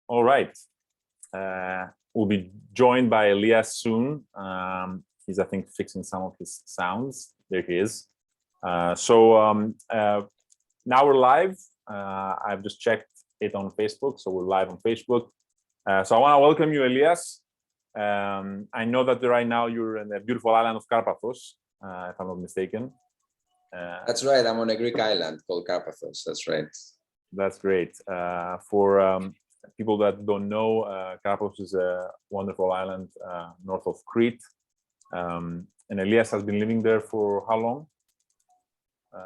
All right. We'll be joined by Elias soon. He's, I think, fixing some of his sounds. There he is. Now we're live. I've just checked it on Facebook, so we're live on Facebook. So I want to welcome you, Elias. I know that right now you're in the beautiful island of Karpathos, if I'm not mistaken. That's right. I'm on a Greek island called Karpathos. That's right. That's great. For people that don't know, Karpathos is a wonderful island north of Crete. And Elias has been living there for how long?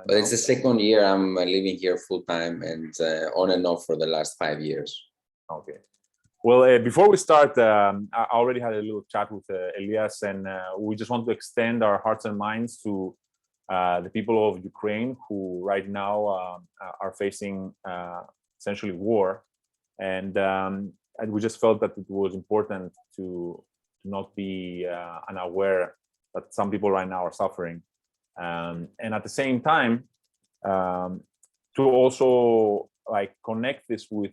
Well, it's the second year I'm living here full time and on and off for the last 5 years. Okay. Well, before we start, I already had a little chat with Elias, and we just want to extend our hearts and minds to the people of Ukraine who right now are facing essentially war. And we just felt that it was important to not be unaware that some people right now are suffering. And at the same time, to also like connect this with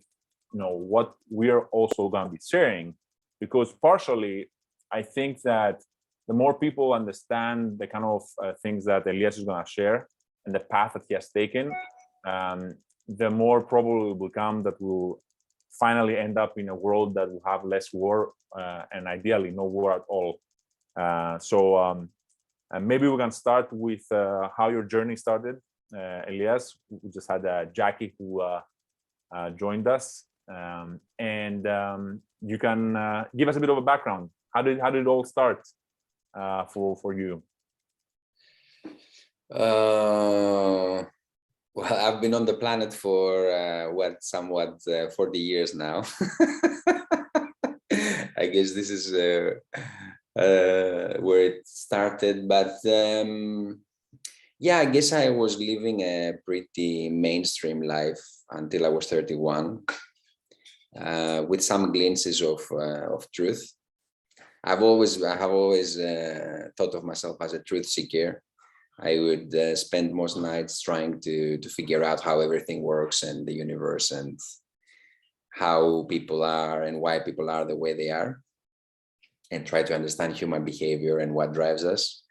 what we're also going to be sharing, because partially I think that the more people understand the kind of things that Elias is going to share and the path that he has taken, the more probable it will come that we'll finally end up in a world that will have less war and ideally no war at all. And maybe we can start with how your journey started, Elias. We just had Jackie who joined us, and you can give us a bit of a background. How did it all start for you? Well, I've been on the planet for 40 years now. I guess this is where it started, but yeah, I guess I was living a pretty mainstream life until I was 31, with some glimpses of truth. I have always thought of myself as a truth seeker. I would spend most nights trying to figure out how everything works and the universe and how people are and why people are the way they are, and try to understand human behavior and what drives us.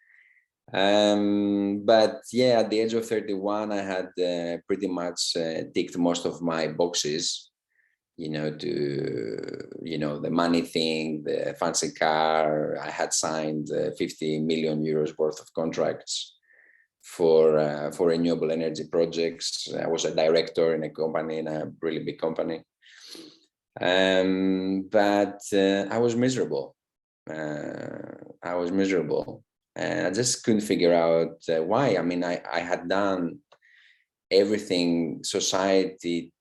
But yeah, at the age of 31, I had pretty much ticked most of my boxes, the money thing, the fancy car. I had signed 50 million euros worth of contracts for renewable energy projects. I was a director in a company, in a really big company. But I was miserable. And I just couldn't figure out why. I mean, I had done everything society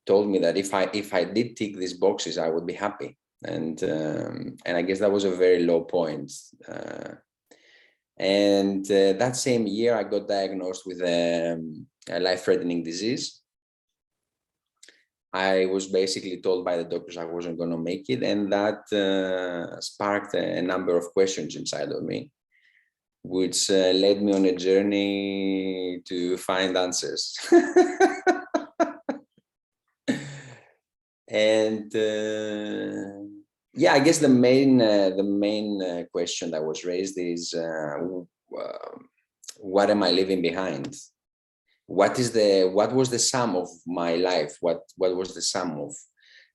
told me that if I did tick these boxes, I would be happy. And I guess that was a very low point. And that same year, I got diagnosed with a life-threatening disease. I was basically told by the doctors I wasn't going to make it, and that sparked a number of questions inside of me, which led me on a journey to find answers. And yeah, I guess the main question that was raised is what am I leaving behind? What was the sum of my life? What was the sum of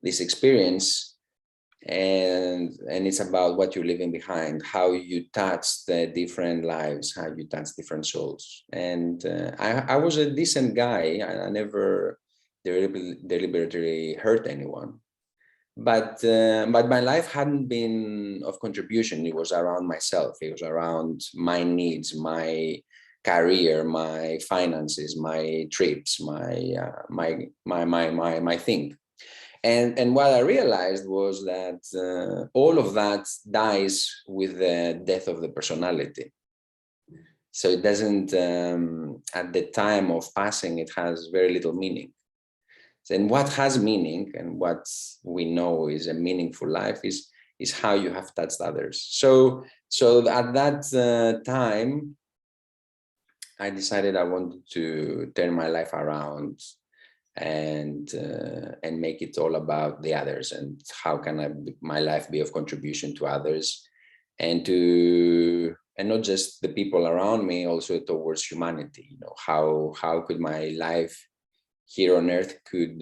this experience? And it's about what you're leaving behind, how you touch the different lives, how you touch different souls. And I was a decent guy. I never deliberately hurt anyone. But my life hadn't been of contribution. It was around myself. It was around my needs, my career, my finances, my trips, my thing. And what I realized was that all of that dies with the death of the personality. So it doesn't, at the time of passing, it has very little meaning. And what has meaning and what we know is a meaningful life is how you have touched others. So at that time, I decided I wanted to turn my life around and make it all about the others, and how can my life be of contribution to others, and not just the people around me, also towards humanity. You know, how could my life here on earth could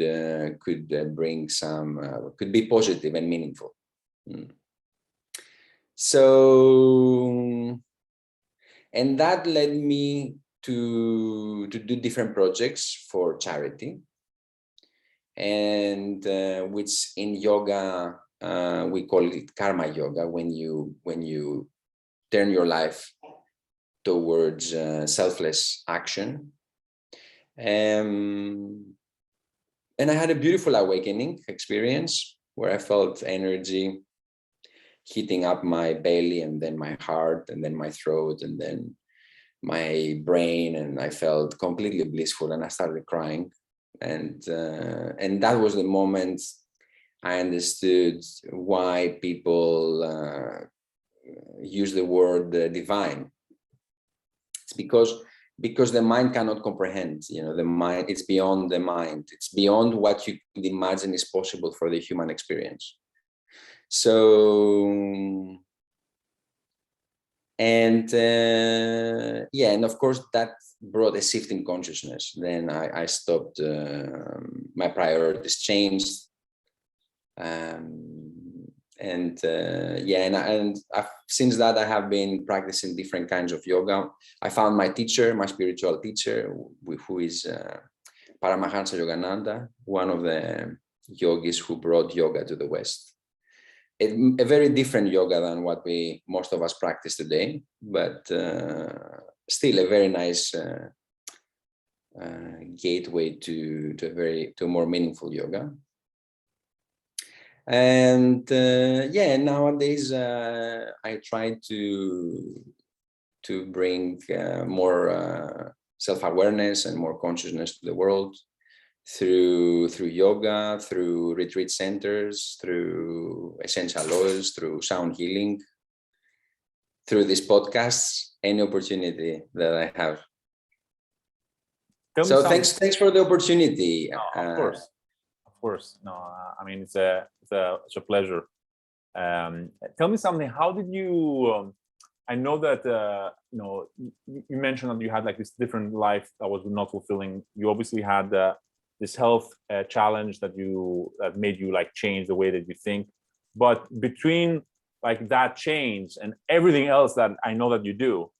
bring some could be positive and meaningful. So, and that led me to do different projects for charity, and which in yoga we call it karma yoga, when you turn your life towards selfless action. And I had a beautiful awakening experience where I felt energy heating up my belly, and then my heart, and then my throat, and then my brain, and I felt completely blissful, and I started crying. And that was the moment I understood why people use the word divine. It's because the mind cannot comprehend. You know, the mind, it's beyond the mind. It's beyond what you could imagine is possible for the human experience. So, and yeah, and of course that brought a shift in consciousness. Then I stopped, my priorities changed. Since that, I have been practicing different kinds of yoga. I found my teacher, my spiritual teacher, who is Paramahansa Yogananda, one of the yogis who brought yoga to the West. A very different yoga than what most of us practice today, but still a very nice gateway to a more meaningful yoga. And yeah, nowadays I try to bring more self-awareness and more consciousness to the world through yoga, through retreat centers, through essential oils, through sound healing, through these podcasts, any opportunity that I have. So thanks for the opportunity. No, of course. No, I mean, it's a pleasure. Tell me something. How did you? I know that you know, you mentioned that you had like this different life that was not fulfilling. You obviously had this health challenge that made you like change the way that you think. But between like that change and everything else that I know that you do,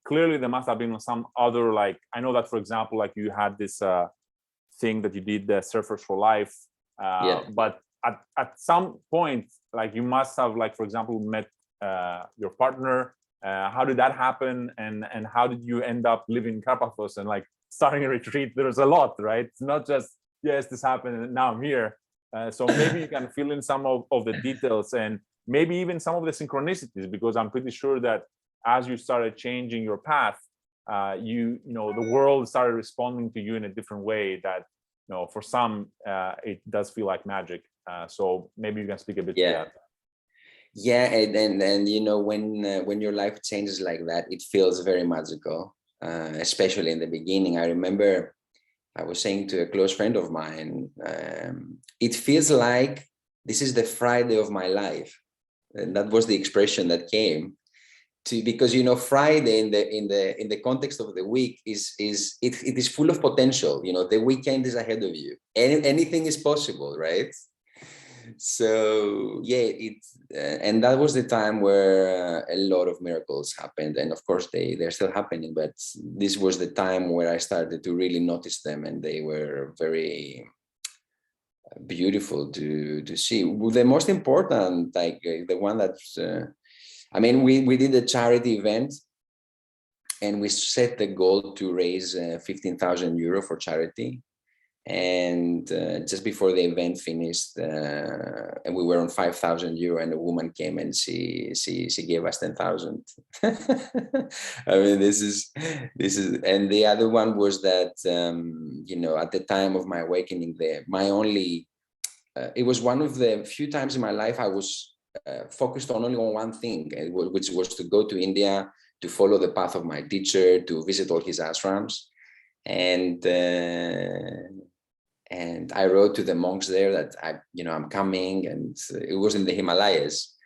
clearly there must have been some other, like, I know that, for example, like you had this thing that you did, the Surfers for Life, Yeah. But at some point, like, you must have, like, for example, met your partner. How did that happen, and how did you end up living in Karpathos and like starting a retreat? There's a lot, right? It's not just, yes, this happened and now I'm here. So maybe you can fill in some of the details, and maybe even some of the synchronicities, because I'm pretty sure that as you started changing your path, you know, the world started responding to you in a different way that, you know, for some it does feel like magic. So maybe you can speak a bit to that. Yeah, and you know, when your life changes like that, it feels very magical, especially in the beginning. I remember I was saying to a close friend of mine, it feels like this is the Friday of my life, and that was the expression that came to, because, you know, Friday in the context of the week it is full of potential. You know, the weekend is ahead of you, and anything is possible, right? So yeah, and that was the time where a lot of miracles happened, and of course they're still happening, but this was the time where I started to really notice them, and they were very beautiful to see. The most important, like the one that's I mean, we did a charity event, and we set the goal to raise 15,000 euro for charity. And just before the event finished, and we were on 5,000 euro, and a woman came and she gave us 10,000. I mean, this is, and the other one was that, you know, at the time of my awakening, it was one of the few times in my life I was focused only on one thing, which was to go to India, to follow the path of my teacher, to visit all his ashrams. And And I wrote to the monks there that I'm coming, and it was in the Himalayas.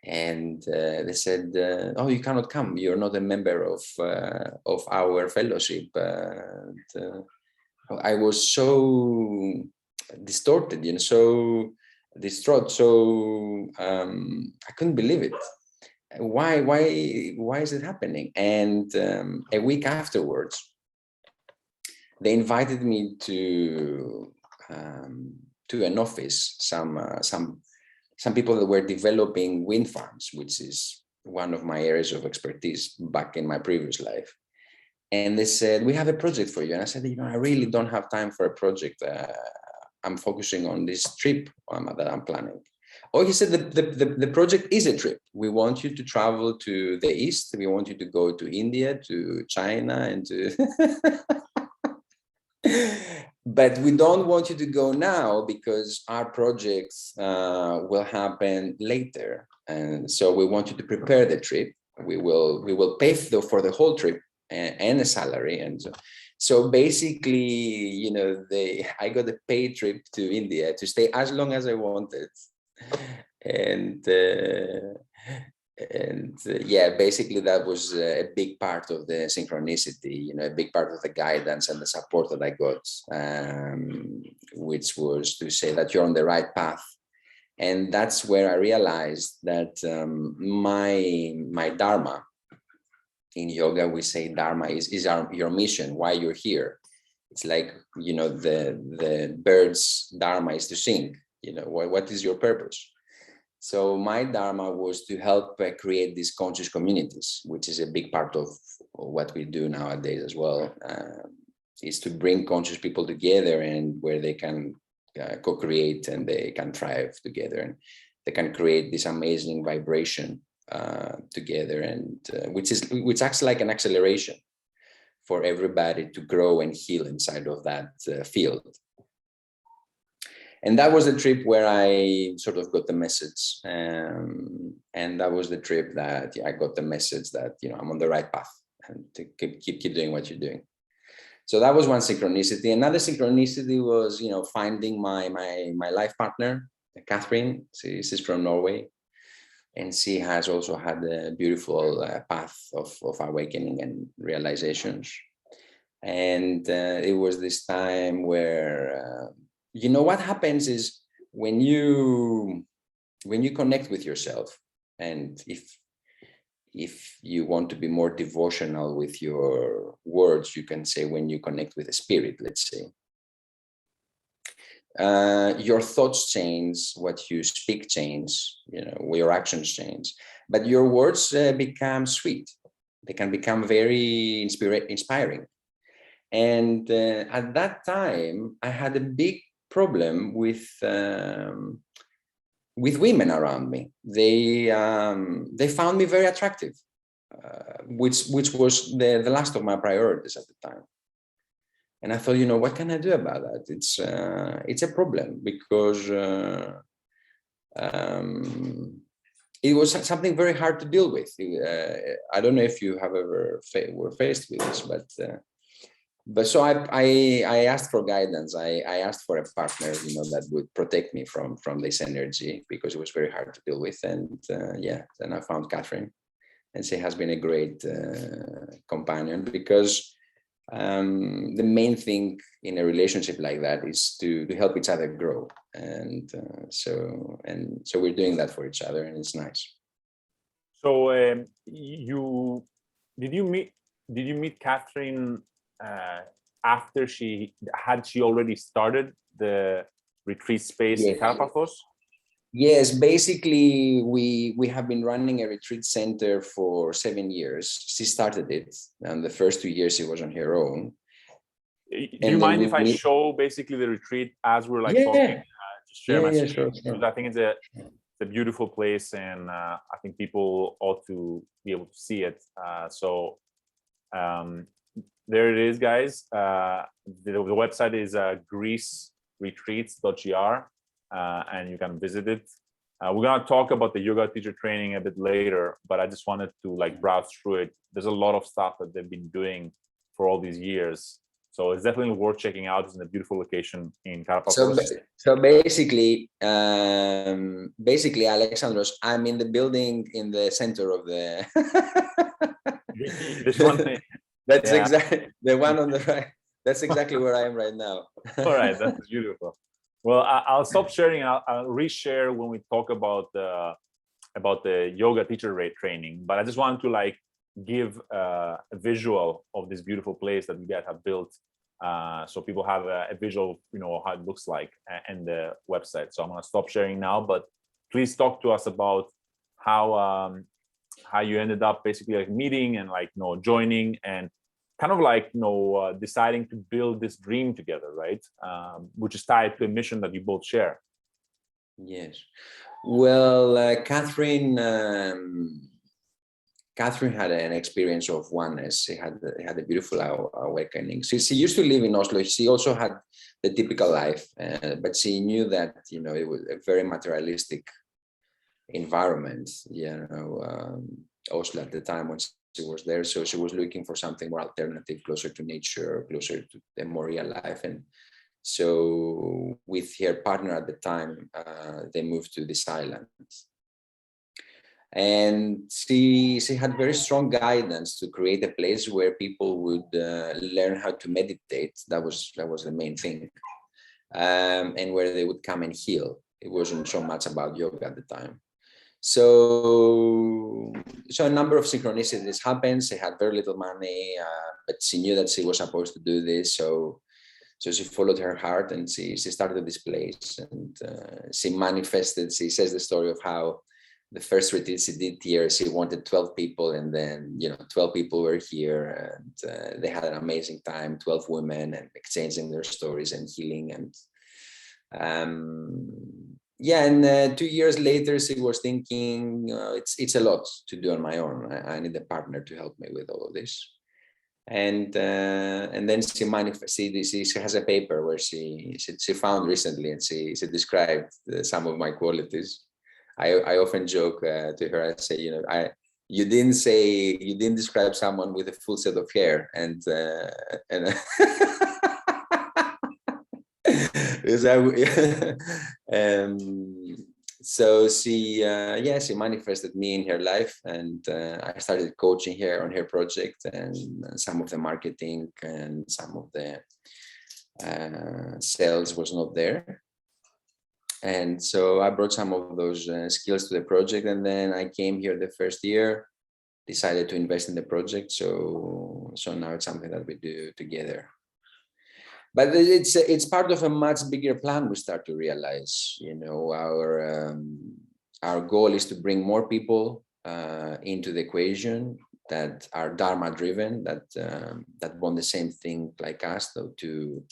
And they said, "Oh, you cannot come. You're not a member of our fellowship." I was so distorted, so distraught, so I couldn't believe it. Why is it happening? And a week afterwards, they invited me to an office. Some people that were developing wind farms, which is one of my areas of expertise back in my previous life. And they said, "We have a project for you." And I said, "I really don't have time for a project. I'm focusing on this trip that I'm planning." Oh, he said, the project is a trip. We want you to travel to the East. We want you to go to India, to China, and to... But we don't want you to go now because our projects will happen later. And so we want you to prepare the trip. We will pay for the whole trip and a salary. And so basically, I got a paid trip to India to stay as long as I wanted. And yeah, basically that was a big part of the synchronicity, a big part of the guidance and the support that I got, which was to say that you're on the right path. And that's where I realized that my dharma, in yoga we say dharma is your mission, why you're here. It's like, the bird's dharma is to sing. What is your purpose? So my dharma was to help create these conscious communities, which is a big part of what we do nowadays as well, is to bring conscious people together and where they can co-create and they can thrive together and they can create this amazing vibration together, and which acts like an acceleration for everybody to grow and heal inside of that field. And that was the trip where I sort of got the message. And that was the trip that I got the message that, I'm on the right path and to keep doing what you're doing. So that was one synchronicity. Another synchronicity was, finding my life partner, Catherine. She's from Norway. And she has also had a beautiful path of awakening and realizations. And it was this time where, what happens is when you connect with yourself, and if you want to be more devotional with your words, you can say when you connect with the spirit, let's say, your thoughts change, what you speak change, your actions change, but your words become sweet. They can become very inspiring. And at that time, I had a big problem with women around me. They found me very attractive, which was the last of my priorities at the time. And I thought, what can I do about that? It's a problem because it was something very hard to deal with. I don't know if you have ever were faced with this, but so I asked for guidance. I asked for a partner, that would protect me from this energy, because it was very hard to deal with. And then I found Catherine, and she has been a great companion, because the main thing in a relationship like that is to help each other grow. And so we're doing that for each other, and it's nice. So did you meet Catherine after she already started the retreat space in Karpathos? Yes, basically we have been running a retreat center for 7 years. She started it, and the first 2 years she was on her own. Do you mind if I show basically the retreat as we're talking? Just share my screen. Sure. Because I think it's a beautiful place, and I think people ought to be able to see it. There it is, guys. The website is greeceretreats.gr, and you can visit it. We're gonna talk about the yoga teacher training a bit later, but I just wanted to browse through it. There's a lot of stuff that they've been doing for all these years. So it's definitely worth checking out. It's in a beautiful location in So, Karapapalos. so basically, Alexandros, I'm in the building in the center of the. This one thing. That's Yeah. exactly the one on the right. That's exactly where I am right now. All right, that's beautiful. Well, I'll stop sharing. I'll reshare when we talk about the yoga teacher rate training. But I just wanted to like give a visual of this beautiful place that you guys have built, so people have a visual, how it looks like, and the website. So I'm gonna stop sharing now. But please talk to us about how you ended up basically like meeting and like joining and kind of like deciding to build this dream together, right? Which is tied to a mission that you both share. Yes. Well, Catherine had an experience of oneness. She had a beautiful awakening. She used to live in Oslo. She also had the typical life, but she knew that it was a very materialistic environment. Oslo at the time when she was there, so she was looking for something more alternative, closer to nature, closer to a more real life. And so with her partner at the time, they moved to this island. And she had very strong guidance to create a place where people would learn how to meditate. That was the main thing, and where they would come and heal. It wasn't so much about yoga at the time. So a number of synchronicities happened. She had very little money, but she knew that she was supposed to do this. So she followed her heart, and she started this place, and she manifested. She says the story of how the first retreat she did here, she wanted 12 people, and then 12 people were here, and they had an amazing time. 12 women, and exchanging their stories and healing, and and 2 years later, she was thinking, it's a lot to do on my own. I need a partner to help me with all of this. And then she manifested. She has a paper where she found recently, and she described some of my qualities. I often joke to her. I say, you didn't describe someone with a full set of hair, and so she manifested me in her life, and I started coaching her on her project, and some of the marketing and some of the sales was not there. And so I brought some of those skills to the project, and then I came here the first year, decided to invest in the project. So now it's something that we do together. But it's part of a much bigger plan. We start to realize, our goal is to bring more people into the equation that are Dharma driven, that want the same thing like us, though, to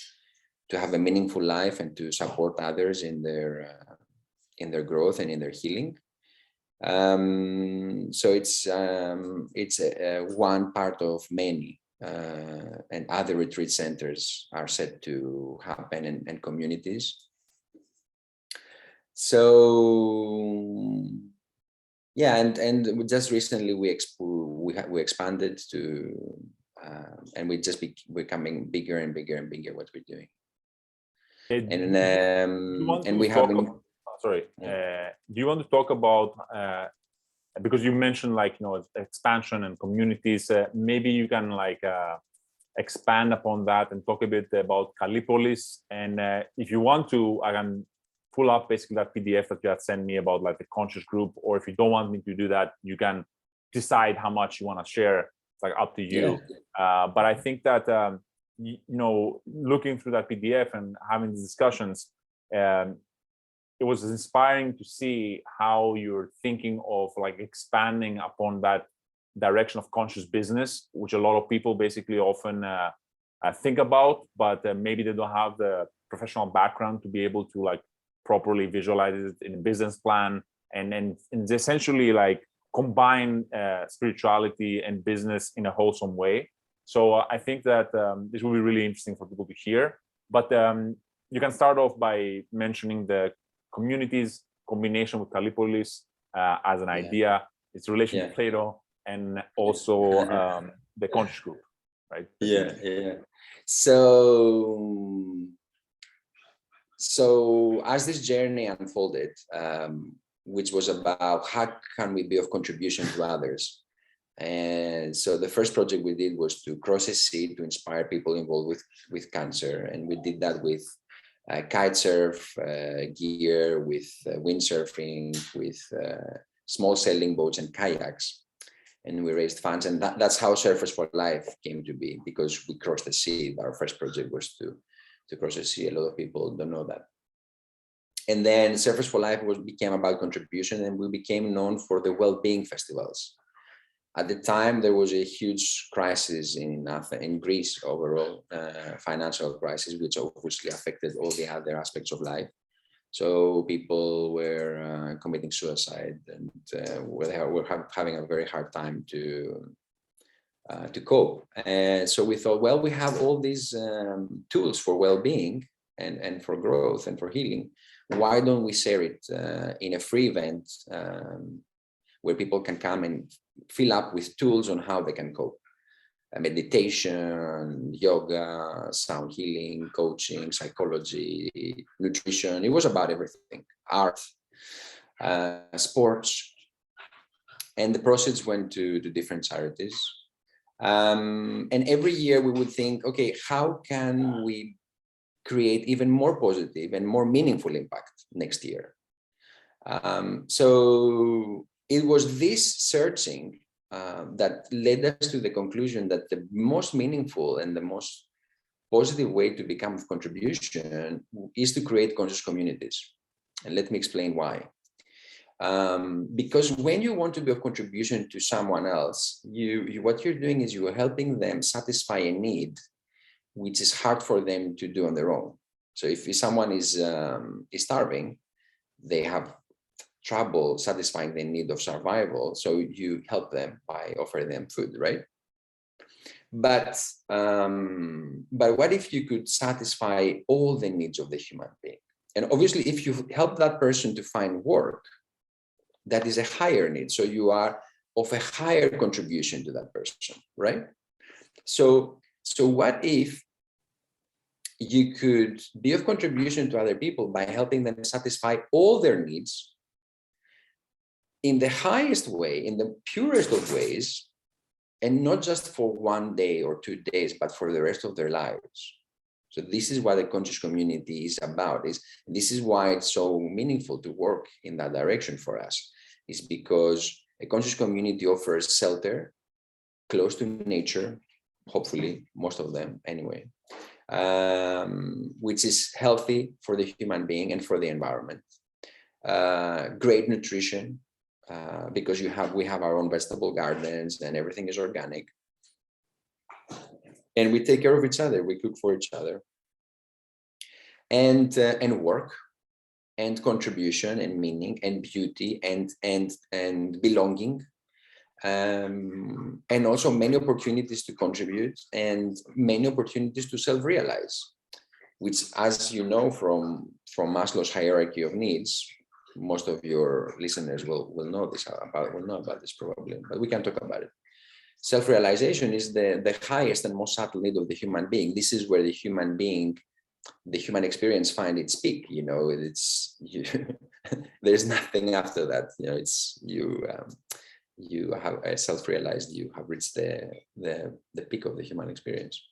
have a meaningful life and to support others in their growth and in their healing. So it's one part of many. And other retreat centers are set to happen, and communities. So and just recently we expanded to, and we're becoming bigger and bigger and bigger what we're doing. And we have been. Sorry, do you want to talk about? Because you mentioned expansion and communities, maybe you can expand upon that and talk a bit about Kallipolis. And if you want to, I can pull up basically that PDF that you had sent me about the conscious group. Or if you don't want me to do that, you can decide how much you want to share. It's up to you. Yeah. But I think that looking through that PDF and having these discussions, it was inspiring to see how you're thinking of expanding upon that direction of conscious business, which a lot of people basically often think about, but maybe they don't have the professional background to be able to properly visualize it in a business plan, and essentially combine spirituality and business in a wholesome way. So I think that this will be really interesting for people to hear. But you can start off by mentioning the communities combination with Kallipolis as an idea, its relation to Plato, and also the conscious group. right? Yeah, yeah. So as this journey unfolded, which was about how can we be of contribution to others. And so the first project we did was to cross a sea to inspire people involved with cancer. And we did that with kite surf gear, with windsurfing, with small sailing boats and kayaks. And we raised funds. And that's how Surfers for Life came to be, because we crossed the sea. Our first project was to cross the sea. A lot of people don't know that. And then Surfers for Life became about contribution, and we became known for the well-being festivals. At the time, there was a huge crisis in Greece overall, financial crisis, which obviously affected all the other aspects of life. So people were committing suicide, and were having a very hard time to cope. And so we thought, well, we have all these tools for well-being and for growth and for healing. Why don't we share it in a free event where people can come and fill up with tools on how they can cope? Meditation, yoga, sound healing, coaching, psychology, nutrition. It was about everything, art, sports. And the proceeds went to different charities. And every year we would think, okay, how can we create even more positive and more meaningful impact next year? So it was this searching that led us to the conclusion that the most meaningful and the most positive way to become of contribution is to create conscious communities. And let me explain why. Because when you want to be of contribution to someone else, what you're doing is you're helping them satisfy a need which is hard for them to do on their own. So if someone is starving, they have trouble satisfying the need of survival. So you help them by offering them food, right? But what if you could satisfy all the needs of the human being? And obviously, if you help that person to find work, that is a higher need. So you are of a higher contribution to that person, right? So what if you could be of contribution to other people by helping them satisfy all their needs in the highest way, in the purest of ways, and not just for 1 day or 2 days, but for the rest of their lives? So this is what a conscious community is about. This is why it's so meaningful to work in that direction for us, is because a conscious community offers shelter, close to nature, hopefully, most of them anyway, which is healthy for the human being and for the environment. Great nutrition, because we have our own vegetable gardens and everything is organic. And we take care of each other, we cook for each other. And work and contribution and meaning and beauty and belonging. And also many opportunities to contribute and many opportunities to self-realize, which, as you know from Maslow's hierarchy of needs, most of your listeners will know about this probably, but we can talk about it. Self-realization is the highest and most subtle need of the human being. This is where the human experience find its peak. There's nothing after that. You have self-realized, you have reached the peak of the human experience.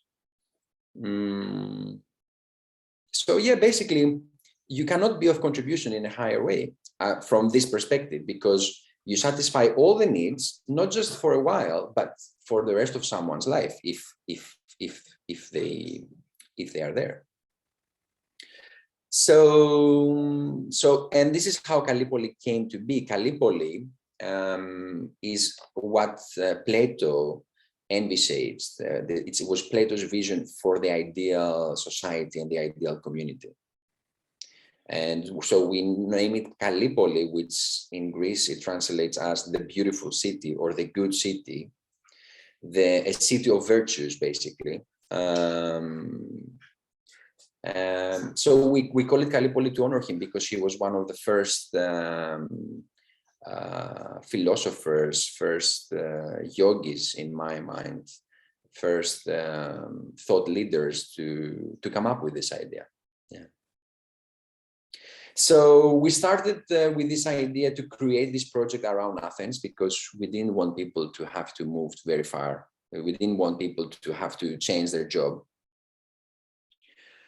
So yeah, basically, you cannot be of contribution in a higher way from this perspective, because you satisfy all the needs, not just for a while, but for the rest of someone's life, if they are there. So and this is how Gallipoli came to be. Gallipoli is what Plato envisaged. It was Plato's vision for the ideal society and the ideal community. And so we name it Gallipoli, which in Greece it translates as the beautiful city or the good city, a city of virtues, basically. So we call it Gallipoli to honor him, because he was one of the first philosophers, first yogis, in my mind, thought leaders to come up with this idea. Yeah. So we started with this idea to create this project around Athens because we didn't want people to have to move very far. We didn't want people to have to change their job.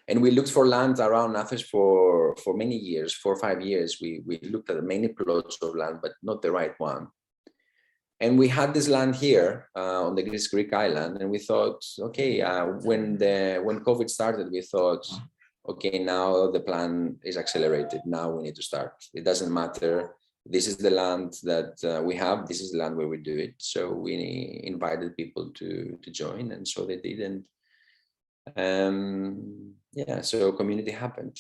And we looked for land around Athens for many years, 4 or 5 years. We looked at many plots of land, but not the right one. And we had this land here on the Greek island, and we thought, okay, when COVID started, we thought, okay, now the plan is accelerated. Now we need to start. It doesn't matter. This is the land that we have. This is the land where we do it. So we invited people to join, and so they did. And yeah, so community happened.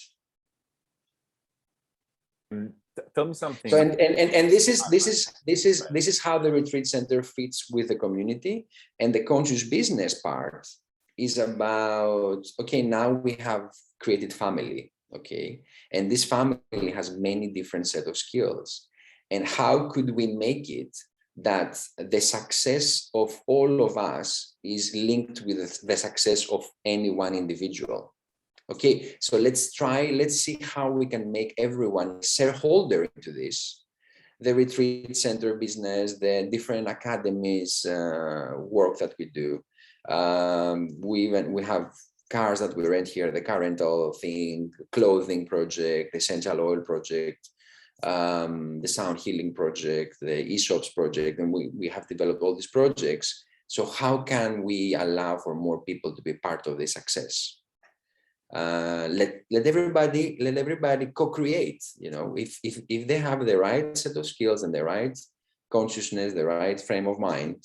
Tell me something. So and this is how the retreat center fits with the community. And the conscious business part is about, okay, now we have created family, okay, and this family has many different set of skills. And how could we make it that the success of all of us is linked with the success of any one individual? Okay, so let's see how we can make everyone a shareholder into this. The retreat center business, the different academies work that we do. We have cars that we rent here, the car rental thing, clothing project, the essential oil project, the sound healing project, the eShops project, and we have developed all these projects. So how can we allow for more people to be part of this success? Let everybody co-create. You know, if they have the right set of skills and the right consciousness, the right frame of mind,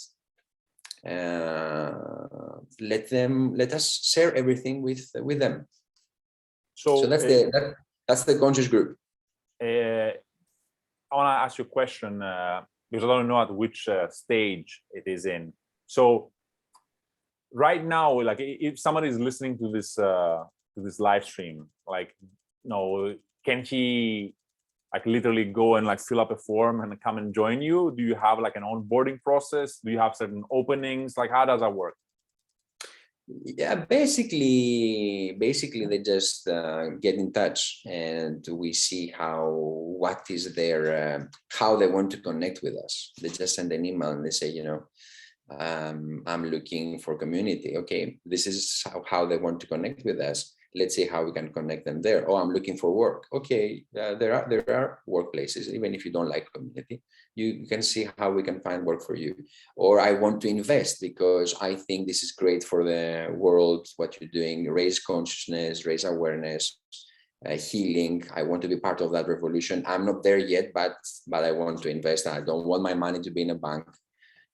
let us share everything with them. So that's the conscious group. I want to ask you a question because I don't know at which stage it is in. So right now, like if somebody is listening to this live stream, like, you know, can he like literally go and like fill up a form and come and join you? Do you have like an onboarding process? Do you have certain openings? Like, how does that work? Yeah, basically they just get in touch, and we see what is their how they want to connect with us. They just send an email and they say, you know, I'm looking for community. Okay, this is how they want to connect with us. Let's see how we can connect them there. Oh, I'm looking for work. Okay, there are workplaces. Even if you don't like community, you can see how we can find work for you. Or I want to invest because I think this is great for the world, what you're doing, raise consciousness, raise awareness, healing. I want to be part of that revolution. I'm not there yet, but I want to invest. I don't want my money to be in a bank.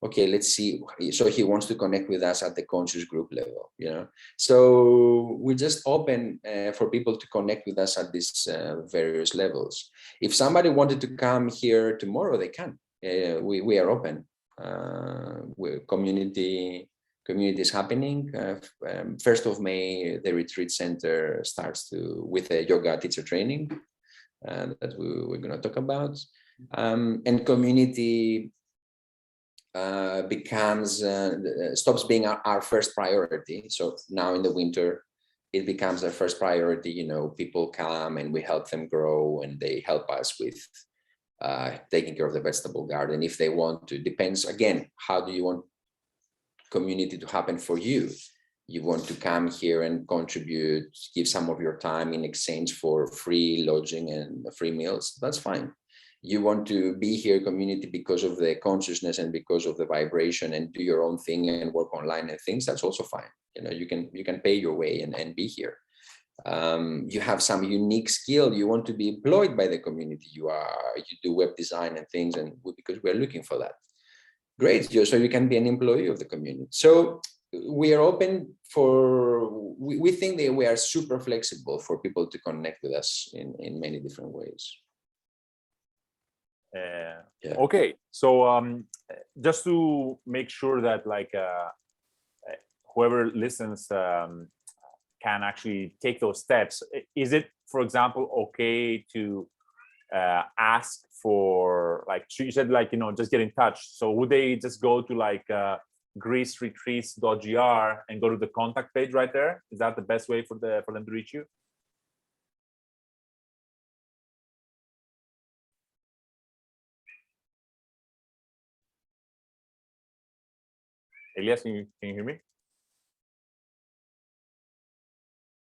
Okay, let's see. So he wants to connect with us at the conscious group level, you know. So we just open for people to connect with us at these various levels. If somebody wanted to come here tomorrow, they can. We are open. Community is happening. 1st of May, the retreat center starts with a yoga teacher training that we're going to talk about, and community stops being our first priority. So now in the winter, it becomes our first priority. You know, people come and we help them grow, and they help us with taking care of the vegetable garden if they want to. Depends again, how do you want community to happen for you? You want to come here and contribute, give some of your time in exchange for free lodging and free meals, that's fine. You want to be here community because of the consciousness and because of the vibration and do your own thing and work online and things, that's also fine. You know, you can pay your way and be here. You have some unique skill, you want to be employed by the community, you do web design and things, and because we're looking for that, great, so you can be an employee of the community. So we are open for, we think that we are super flexible for people to connect with us in many different ways. Yeah. Okay, so just to make sure that like whoever listens can actually take those steps, is it, for example, okay to ask for, like, so you said, like, you know, just get in touch, so would they just go to like greeceretreats.gr and go to the contact page right there? Is that the best way for them to reach you? Elias, can you hear me?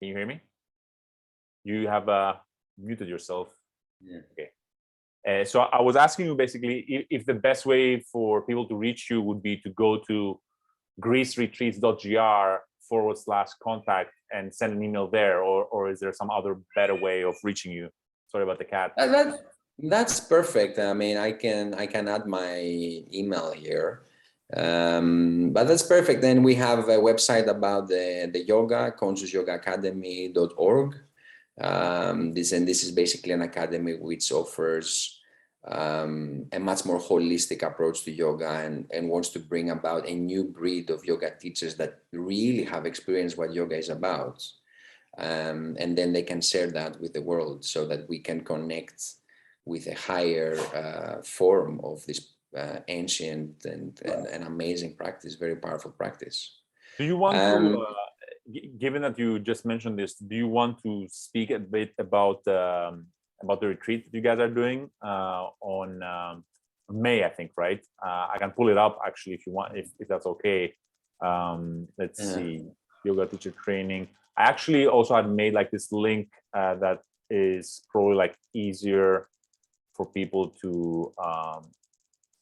Can you hear me? You have muted yourself. Yeah. Okay. So I was asking you basically if the best way for people to reach you would be to go to greeceretreats.gr/contact and send an email there, or is there some other better way of reaching you? Sorry about the cat. That's perfect. I mean, I can add my email here, but that's perfect. Then we have a website about the yoga, consciousyogaacademy.org. This is basically an academy which offers a much more holistic approach to yoga and wants to bring about a new breed of yoga teachers that really have experienced what yoga is about. And then they can share that with the world so that we can connect with a higher form of this ancient and amazing practice, very powerful practice. Do you want to, given that you just mentioned this, do you want to speak a bit about the retreat that you guys are doing on May, I think, right? I can pull it up actually if you want, if that's okay. Let's see, yoga teacher training. I actually also had made like this link that is probably like easier for people to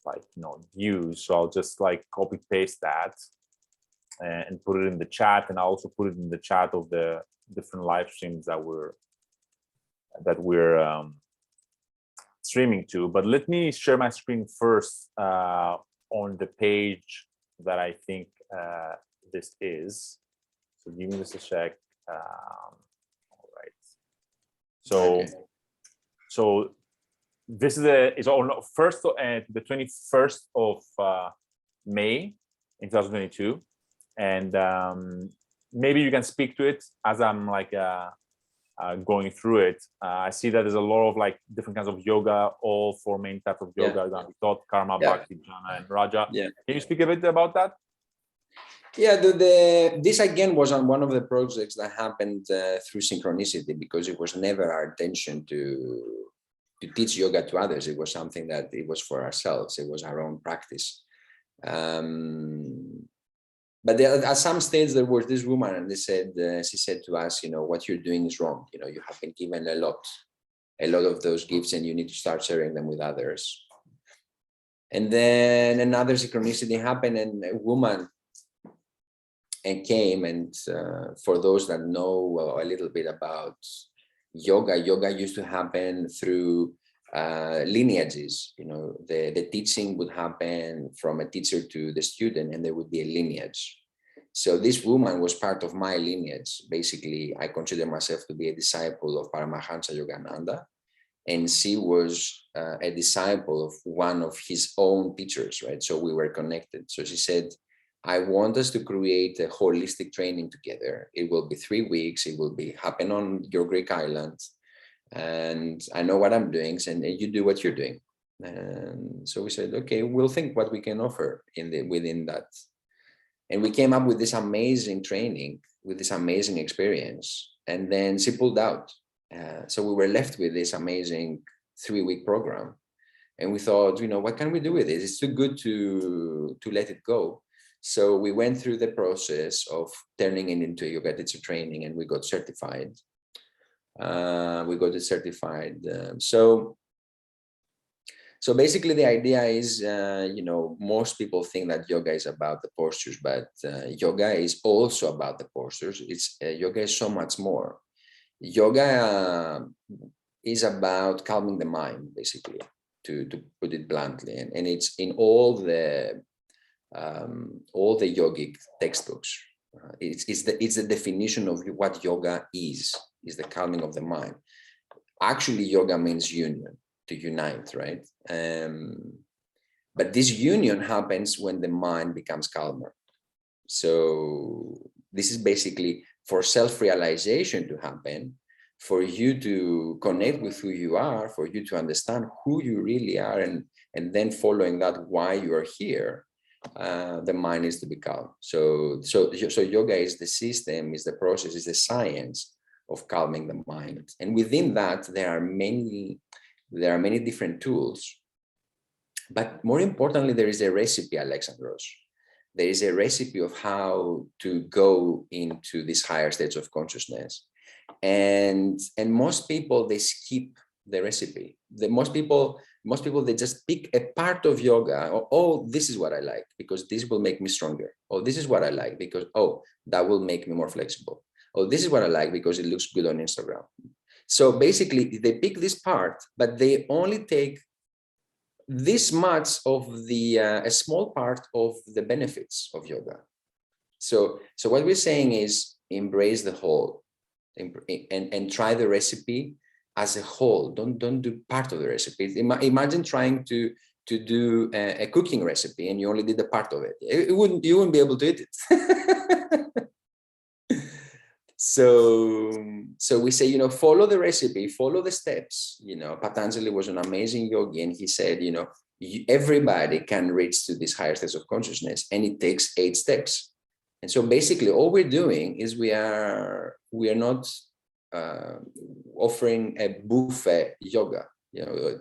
like, you know, use. So I'll just like copy paste that and put it in the chat, and I'll also put it in the chat of the different live streams that we're streaming to. But let me share my screen first on the page that I think this is. So give me just a check. All right. So, so this is on first the 21st of May in 2022, and maybe you can speak to it as I'm like going through it. I see that there's a lot of like different kinds of yoga. All four main types of yoga are going to be taught: Karma, Bhakti, Jnana, and Raja. Yeah. Can you speak a bit about that? Yeah, this again was on one of the projects that happened through synchronicity, because it was never our intention to teach yoga to others. It was something that it was for ourselves. It was our own practice. But at some stage there was this woman, and she said to us, you know, what you're doing is wrong. You know, you have been given a lot of those gifts, and you need to start sharing them with others. And then another synchronicity happened, and a woman came, and for those that know a little bit about yoga used to happen through lineages. You know, the teaching would happen from a teacher to the student, and there would be a lineage. So this woman was part of my lineage. Basically, I consider myself to be a disciple of Paramahansa Yogananda, and she was a disciple of one of his own teachers, right? So we were connected. So she said, I want us to create a holistic training together. It will be 3 weeks. It will happen on your Greek island. And I know what I'm doing, and you do what you're doing. And so we said, okay, we'll think what we can offer within that. And we came up with this amazing training, with this amazing experience. And then she pulled out. So we were left with this amazing 3-week program. And we thought, you know, what can we do with it? It's too good to let it go. So we went through the process of turning it into a yoga teacher training, and we got certified. So basically the idea is, you know, most people think that yoga is about the postures, but yoga is also about the postures. Yoga is so much more. Yoga is about calming the mind, basically, to put it bluntly, and it's in all the yogic textbooks. It's the definition of what yoga is the calming of the mind. Actually, yoga means union, to unite, right? But this union happens when the mind becomes calmer. So this is basically for self-realization to happen, for you to connect with who you are, for you to understand who you really are, and then following that, why you are here. the mind needs to be calm. So yoga is the system, is the process, is the science of calming the mind. And within that, there are many different tools. But more importantly, there is a recipe, Alexandros. There is a recipe of how to go into these higher states of consciousness. And most people, they skip the recipe. Most people, they just pick a part of yoga. Oh, this is what I like because this will make me stronger. Oh, this is what I like because, oh, that will make me more flexible. Oh, this is what I like because it looks good on Instagram. So basically, they pick this part, but they only take this much of the a small part of the benefits of yoga. So what we're saying is embrace the whole, and try the recipe as a whole. Don't do part of the recipe. Imagine trying to do a cooking recipe and you only did a part of it. You wouldn't be able to eat it. So we say, follow the recipe, follow the steps. Patanjali was an amazing yogi, and he said, everybody can reach to these higher states of consciousness, and it takes 8 steps. And so basically all we're doing is we are not offering a buffet yoga,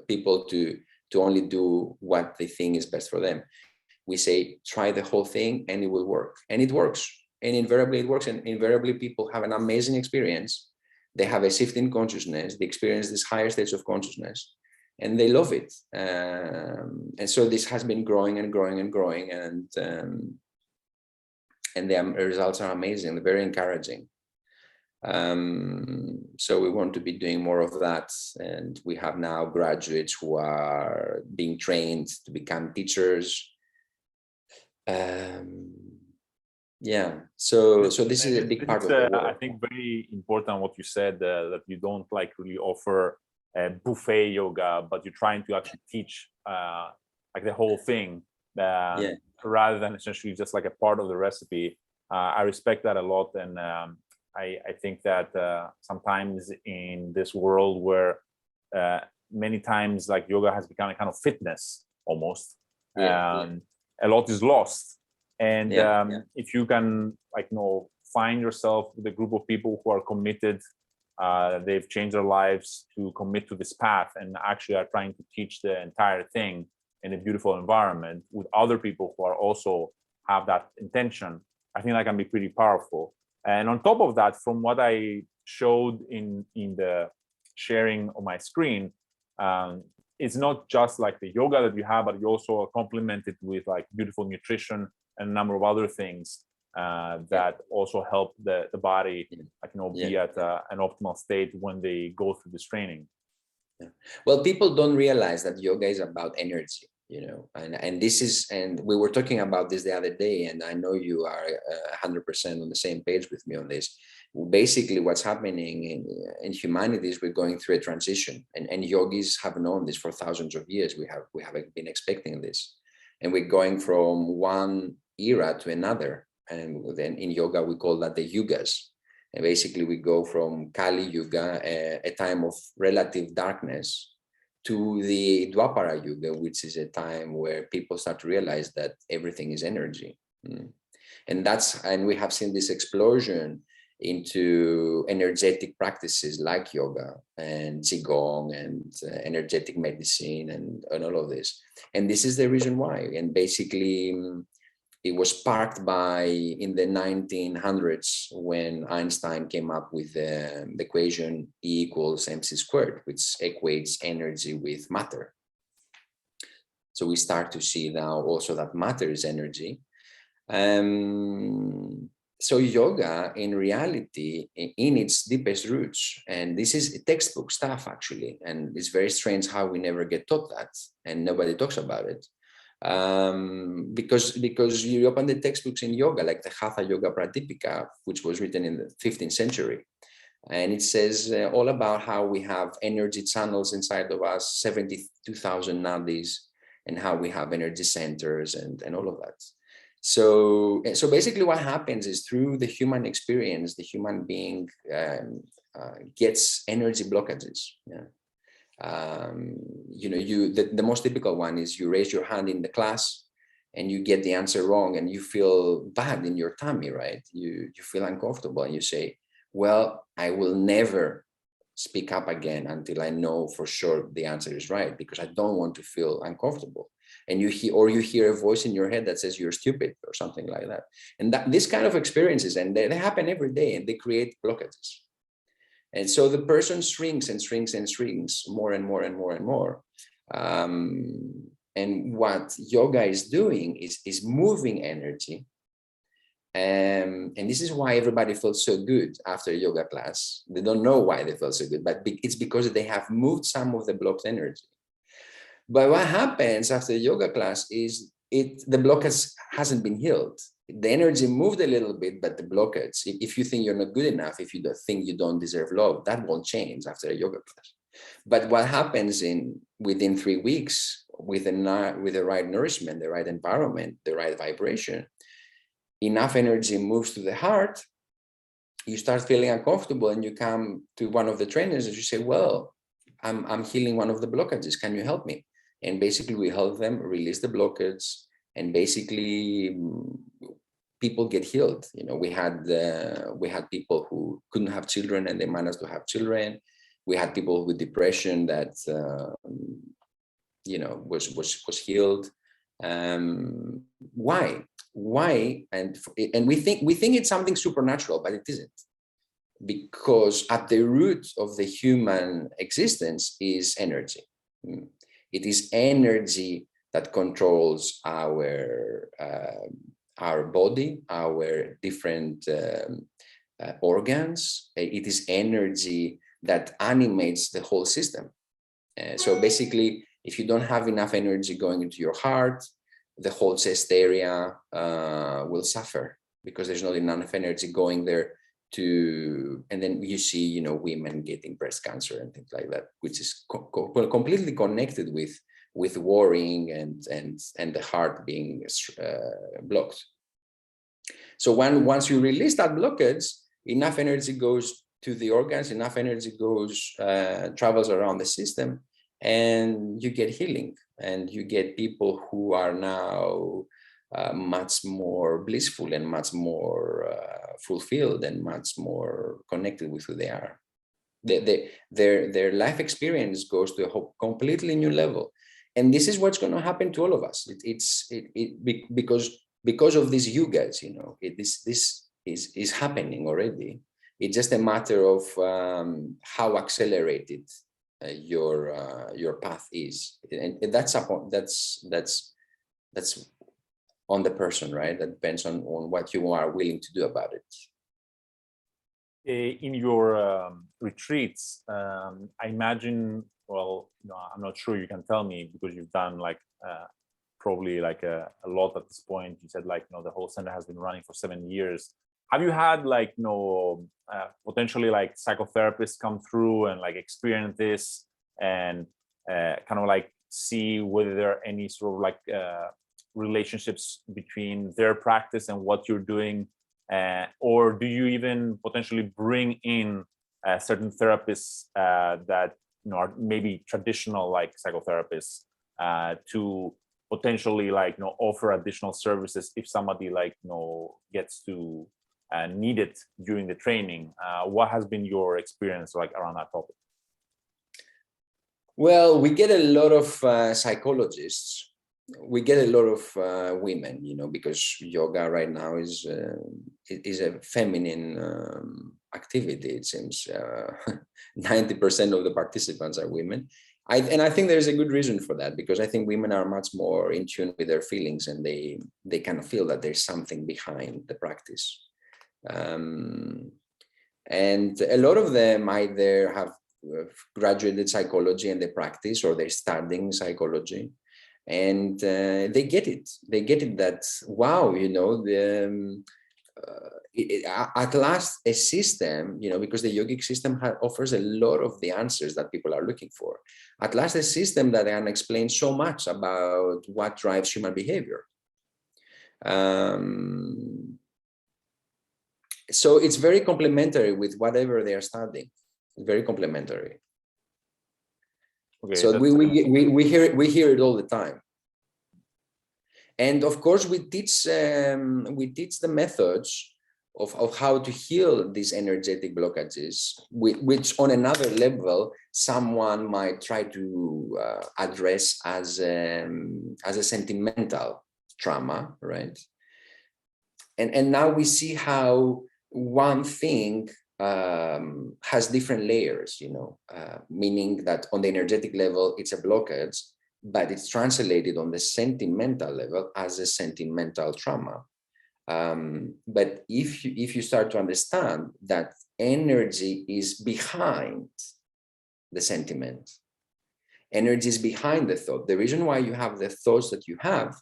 people to only do what they think is best for them. We say, try the whole thing and it will work. And it works. And invariably it works. And invariably people have an amazing experience. They have a shift in consciousness. They experience these higher states of consciousness and they love it. And so this has been growing and growing and growing. And the results are amazing. They're very encouraging. So we want to be doing more of that. And we have now graduates who are being trained to become teachers. So this is a big part of the work. I think very important what you said, that you don't really offer buffet yoga, but you're trying to actually teach the whole thing, rather than essentially just a part of the recipe. I respect that a lot, and I think that sometimes in this world where many times yoga has become a kind of fitness almost, a lot is lost. And if you can find yourself with a group of people who are committed, they've changed their lives to commit to this path and actually are trying to teach the entire thing in a beautiful environment with other people who are also have that intention, I think that can be pretty powerful. And on top of that, from what I showed in the sharing on my screen, it's not just the yoga that you have, but you also complement it with beautiful nutrition and a number of other things that also help the body be at an optimal state when they go through this training. Well, people don't realize that yoga is about energy, and this is, and we were talking about this the other day, and I know you are 100% on the same page with me on this. Basically, what's happening in humanity is we're going through a transition, and yogis have known this for thousands of years. We have been expecting this, and we're going from one era to another. And then in yoga, we call that the yugas. And basically we go from Kali Yuga, a time of relative darkness, to the Dwapara Yuga, which is a time where people start to realize that everything is energy. And we have seen this explosion into energetic practices like yoga and qigong and energetic medicine and all of this. And this is the reason why. And basically, it was sparked by in the 1900s when Einstein came up with the equation E equals mc squared, which equates energy with matter. So we start to see now also that matter is energy. So yoga in reality, in its deepest roots, and this is textbook stuff actually, and it's very strange how we never get taught that and nobody talks about it. Because you open the textbooks in yoga, like the Hatha Yoga Pradipika, which was written in the 15th century. And it says all about how we have energy channels inside of us, 72,000 nadis, and how we have energy centers and all of that. So basically what happens is through the human experience, the human being gets energy blockages. The most typical one is you raise your hand in the class and you get the answer wrong and you feel bad in your tummy, right? You feel uncomfortable and you say, well, I will never speak up again until I know for sure the answer is right, because I don't want to feel uncomfortable. And you hear a voice in your head that says you're stupid or something like that. And this kind of experiences, and they happen every day, and they create blockages. And so the person shrinks and shrinks and shrinks more and more and more and more. And what yoga is doing is moving energy. And this is why everybody feels so good after a yoga class. They don't know why they feel so good, but it's because they have moved some of the blocked energy. But what happens after the yoga class is the blockage hasn't been healed. The energy moved a little bit, but the blockage, if you think you're not good enough, if you don't think you don't deserve love, that won't change after a yoga class. But what happens within 3 weeks with the right nourishment, the right environment, the right vibration, enough energy moves to the heart, you start feeling uncomfortable, and you come to one of the trainers and you say, well, I'm healing one of the blockages. Can you help me? And basically we help them release the blockage, and basically people get healed. You know, we had people who couldn't have children and they managed to have children. We had people with depression that was healed. Why? And we think it's something supernatural, but it isn't, because at the root of the human existence is energy. It is energy that controls our body, our different organs. It is energy that animates the whole system. So basically, if you don't have enough energy going into your heart, the whole chest area will suffer, because there's not enough energy going there and then you see, women getting breast cancer and things like that, which is completely connected with worrying and the heart being blocked. So once you release that blockage, enough energy goes to the organs, enough energy travels around the system, and you get healing, and you get people who are now much more blissful and much more fulfilled and much more connected with who they are. Their life experience goes to a completely new level, and this is what's going to happen to all of us. Because of these yugas, this is happening already. It's just a matter of how accelerated your path is, and that's on the person, right? That depends on what you are willing to do about it. In your retreats, I imagine, well, I'm not sure, you can tell me, because you've done probably a lot at this point. You said the whole center has been running for 7 years. Have you had potentially psychotherapists come through and experience this and kind of see whether there are any sort of relationships between their practice and what you're doing, or do you even potentially bring in certain therapists that are maybe traditional psychotherapists to potentially offer additional services if somebody gets to need it during the training? What has been your experience around that topic? Well, we get a lot of psychologists. We get a lot of women, because yoga right now is a feminine activity. It seems 90% of the participants are women. And I think there's a good reason for that, because I think women are much more in tune with their feelings, and they kind of feel that there's something behind the practice. And a lot of them either have graduated psychology and they practice, or they're studying psychology. And they get it that, wow, at last a system, because the yogic system offers a lot of the answers that people are looking for. At last a system that can explain so much about what drives human behavior. So it's very complementary with whatever they are studying. Very complementary. Okay, so we hear it all the time. And of course, we teach the methods of how to heal these energetic blockages, which on another level, someone might try to address as a sentimental trauma, right? And now we see how one thing has different layers, meaning that on the energetic level, it's a blockage, but it's translated on the sentimental level as a sentimental trauma. But if you start to understand that energy is behind the sentiment, energy is behind the thought. The reason why you have the thoughts that you have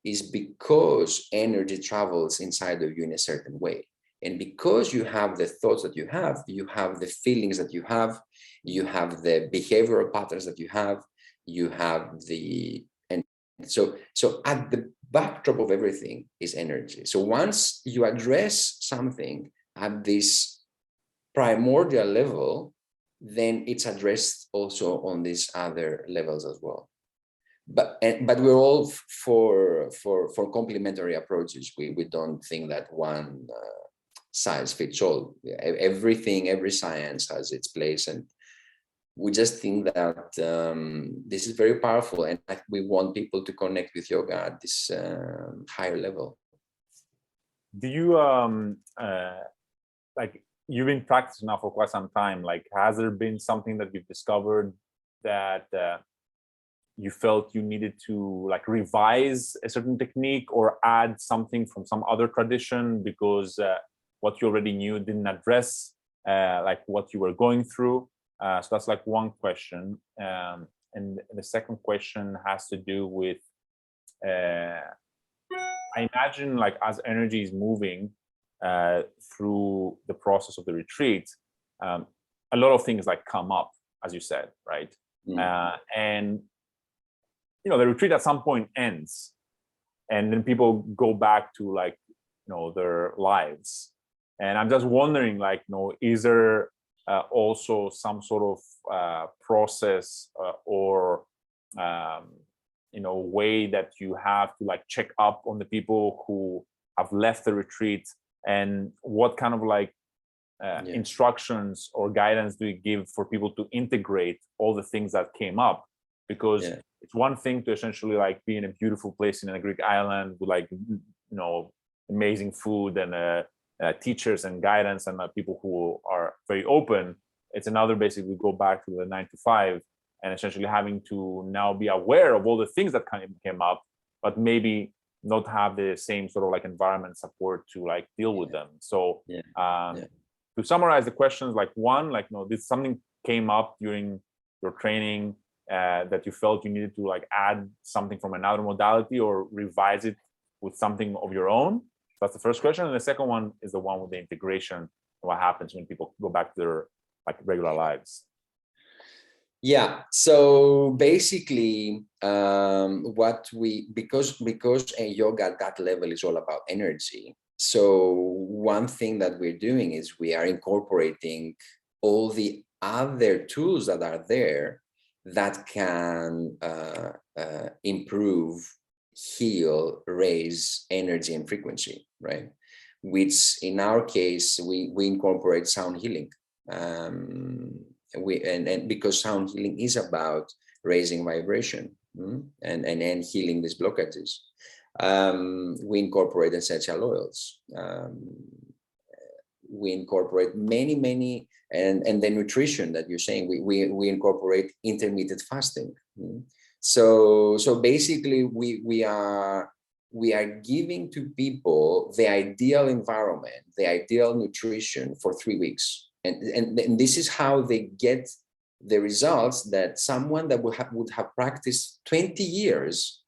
is because energy travels inside of you in a certain way. And because you have the thoughts that you have the feelings that you have the behavioral patterns that you have and so at the backdrop of everything is energy. So once you address something at this primordial level, then it's addressed also on these other levels as well. But we're all for complementary approaches. We don't think that one size fits all. Every science has its place, and we just think that this is very powerful, and we want people to connect with yoga at this higher level. Do you like, you've been practicing now for quite some time, like, has there been something that you've discovered that you felt you needed to like revise a certain technique or add something from some other tradition because what you already knew didn't address like what you were going through? So that's like one question. And the second question has to do with, I imagine, like, as energy is moving through the process of the retreat, a lot of things like come up, as you said, right? And the retreat at some point ends, and then people go back to like their lives. And I'm just wondering, like, is there also some sort of process or way that you have to like check up on the people who have left the retreat, and what kind of like instructions or guidance do you give for people to integrate all the things that came up? Because it's one thing to essentially like be in a beautiful place in a Greek island with like amazing food and teachers and guidance and people who are very open. It's another basically go back to the 9 to 5 and essentially having to now be aware of all the things that kind of came up, but maybe not have the same sort of like environment support to like deal with them. So to summarize the questions, like one, like, did something came up during your training that you felt you needed to like add something from another modality or revise it with something of your own? That's the first question. And the second one is the one with the integration, what happens when people go back to their like regular lives. Yeah, so basically because a yoga at that level is all about energy, so one thing that we're doing is we are incorporating all the other tools that are there that can improve, heal, raise energy and frequency, right? Which in our case, we incorporate sound healing. And because sound healing is about raising vibration and healing these blockages. We incorporate essential oils. We incorporate many, and the nutrition that you're saying, we incorporate intermittent fasting. So basically we are giving to people the ideal environment, the ideal nutrition for 3 weeks. And this is how they get the results that someone that would have practiced 20 years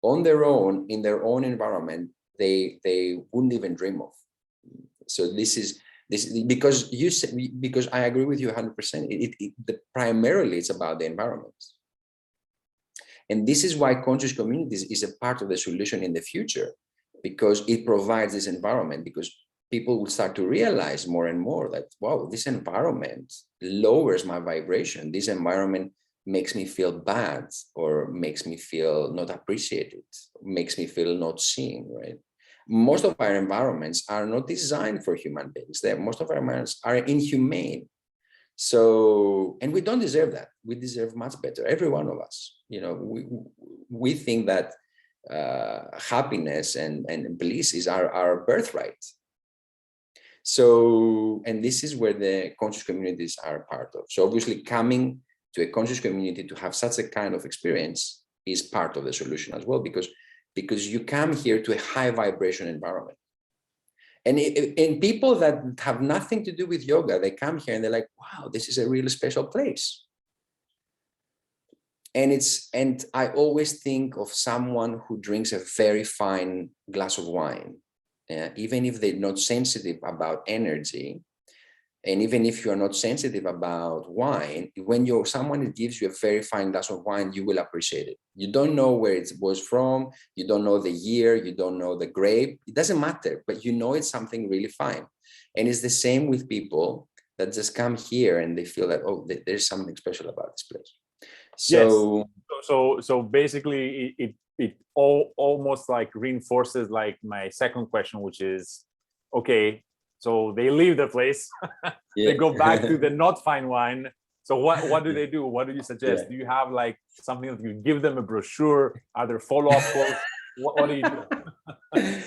on their own, in their own environment, they wouldn't even dream of. So this is because because I agree with you 100%. Primarily it's about the environment. And this is why conscious communities is a part of the solution in the future, because it provides this environment, because people will start to realize more and more that, wow, this environment lowers my vibration. This environment makes me feel bad or makes me feel not appreciated, makes me feel not seen, right? Most of our environments are not designed for human beings. Most of our environments are inhumane. So, and we don't deserve that. We deserve much better, every one of us. You know, we think that happiness and bliss is our birthright. So, and this is where the conscious communities are part of. So obviously coming to a conscious community to have such a kind of experience is part of the solution as well, because you come here to a high vibration environment. And people that have nothing to do with yoga, they come here and they're like, wow, this is a really special place. And I always think of someone who drinks a very fine glass of wine, even if they're not sensitive about energy, and even if you are not sensitive about wine, when someone gives you a very fine glass of wine, you will appreciate it. You don't know where it was from, you don't know the year, you don't know the grape, it doesn't matter, but you know it's something really fine. And it's the same with people that just come here and they feel that, oh, there's something special about this place. So, yes. So basically it almost like reinforces like my second question, which is, okay, so they leave the place, they go back to the not fine wine. So what do they do? What do you suggest? Do you have like something that you give them, a brochure? Are there follow-up calls? What do you do?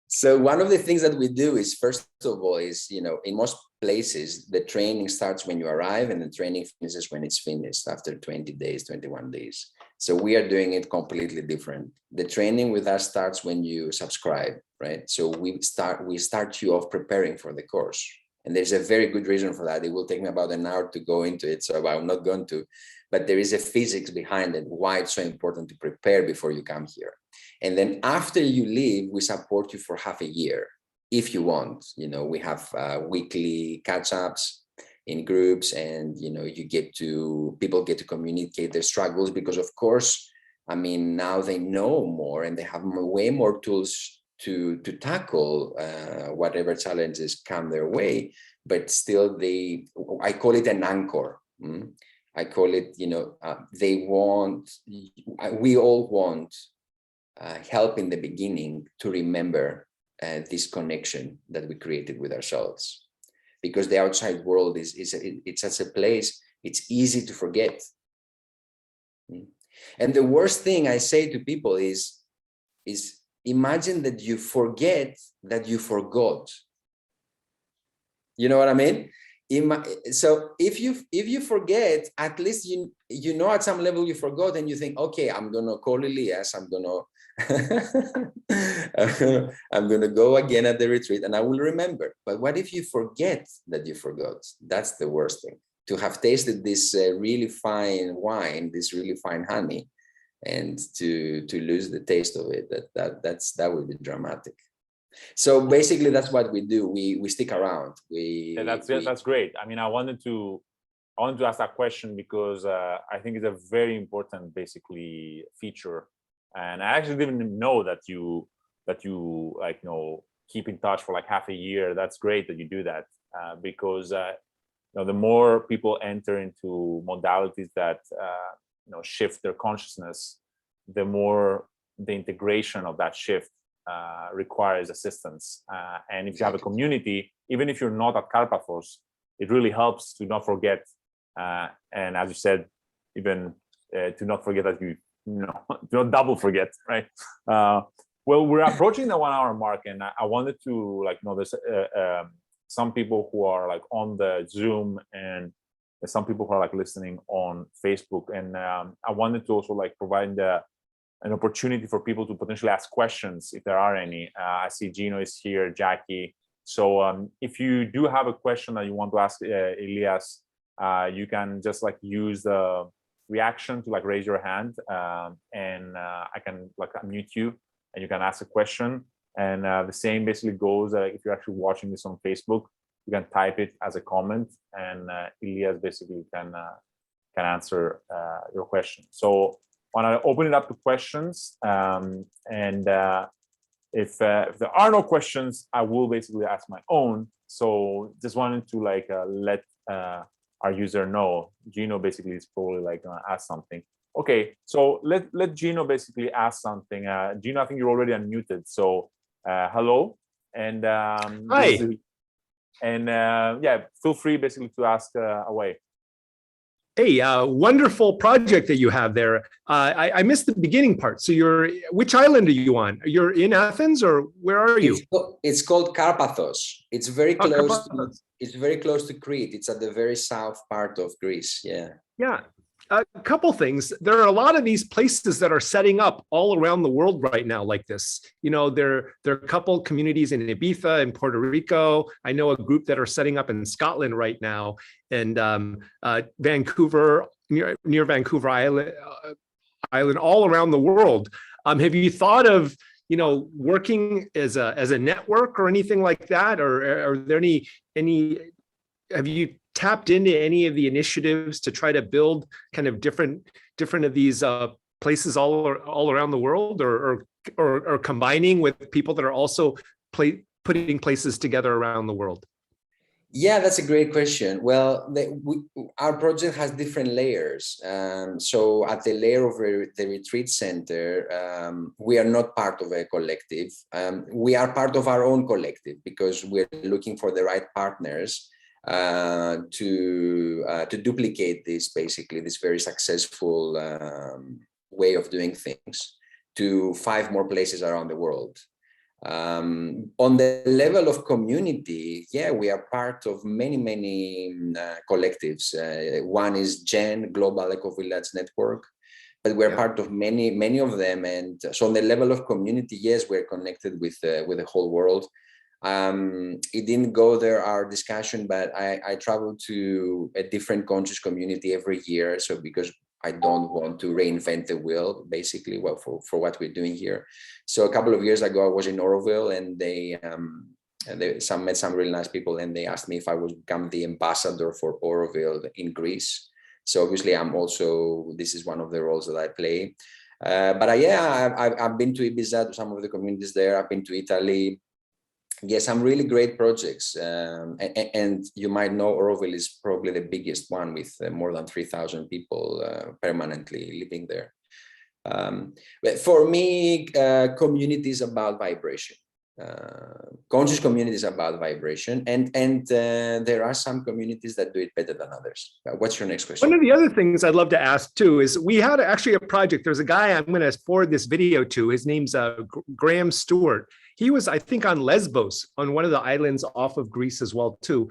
So one of the things that we do is, first of all, is, you know, in most places, the training starts when you arrive and the training finishes when it's finished after 20 days, 21 days. So we are doing it completely different. The training with us starts when you subscribe, right? So we start you off preparing for the course. And there's a very good reason for that. It will take me about an hour to go into it, so I'm not going to, but there is a physics behind it, why it's so important to prepare before you come here. And then after you leave, we support you for half a year, if you want. You know, we have weekly catch-ups in groups, and, you know, people get to communicate their struggles, because of course, I mean, now they know more and they have way more tools to tackle whatever challenges come their way, but still I call it an anchor. I call it, you know, we all want help in the beginning to remember this connection that we created with ourselves, because the outside world it's such a place, it's easy to forget. And the worst thing I say to people is imagine that you forget that you forgot. You know what I mean? So if you forget, at least you know at some level you forgot, and you think, okay, I'm gonna call Elias, I'm gonna go again at the retreat and I will remember. But what if you forget that you forgot? That's the worst thing. To have tasted this really fine wine, this really fine honey, and to lose the taste of it, that would be dramatic. So basically, that's what we do. We stick around. That's great. I mean, I wanted to ask that question because I think it's a very important, basically, feature. And I actually didn't even know that you like, you know, keep in touch for like half a year. That's great that you do that, because you know, the more people enter into modalities that you know, shift their consciousness, the more the integration of that shift requires assistance. And if you have a community, even if you're not at Karpathos, it really helps to not forget. And as you said, even to not forget that you know, do not double forget, right? Well, we're approaching the 1 hour mark, and I wanted to, like, you know, there's some people who are like on the Zoom, and there's some people who are like listening on Facebook. And I wanted to also like provide an opportunity for people to potentially ask questions if there are any. I see Gino is here, Jackie. So if you do have a question that you want to ask Elias, you can just like use the reaction to like raise your hand, and I can like unmute you and you can ask a question. And the same basically goes if you're actually watching this on Facebook, you can type it as a comment, and Elias basically can answer your question. So I want to open it up to questions, and if there are no questions, I will basically ask my own. So just wanted to like let our user know. Gino basically is probably like gonna ask something, Okay, so let Gino basically ask something. Gino, I think you're already unmuted. So hello, and Hi. Yeah, feel free basically to ask away. Hey, wonderful project that you have there. I missed the beginning part. So which island are you on? You're in Athens, or where are you? It's called Karpathos. It's very close. Karpathos. It's very close to Crete. It's at the very south part of Greece. Yeah. Yeah. A couple things. There are a lot of these places that are setting up all around the world right now like this. You know, there are a couple communities in Ibiza and Puerto Rico. I know a group that are setting up in Scotland right now, and Vancouver, near Vancouver Island, all around the world. Have you thought of, you know, working as a network or anything like that, or are there any? Have you tapped into any of the initiatives to try to build kind of different of these places all around the world, or combining with people that are also putting places together around the world? Yeah, that's a great question. Well, our project has different layers. So at the layer of the retreat center, we are not part of a collective. We are part of our own collective because we're looking for the right partners to duplicate this, basically, this very successful way of doing things to 5 more places around the world. On the level of community, yeah, we are part of many collectives. One is GEN, Global Eco Village Network, but we're part of many of them. And so on the level of community, yes, we're connected with the whole world. It didn't go there, our discussion, but I travel to a different conscious community every year. So because I don't want to reinvent the wheel, basically, well, for what we're doing here. So a couple of years ago, I was in Auroville, and they met some really nice people, and they asked me if I would become the ambassador for Auroville in Greece. So obviously, this is one of the roles that I play. But I've been to Ibiza, to some of the communities there. I've been to Italy. Yes, some really great projects, and you might know Auroville is probably the biggest one with more than 3,000 people permanently living there. But for me, community is about vibration. Conscious community is about vibration, and there are some communities that do it better than others. What's your next question? One of the other things I'd love to ask too is we had actually a project. There's a guy I'm going to forward this video to. His name's Graham Stewart. He was, I think, on Lesbos, on one of the islands off of Greece as well too.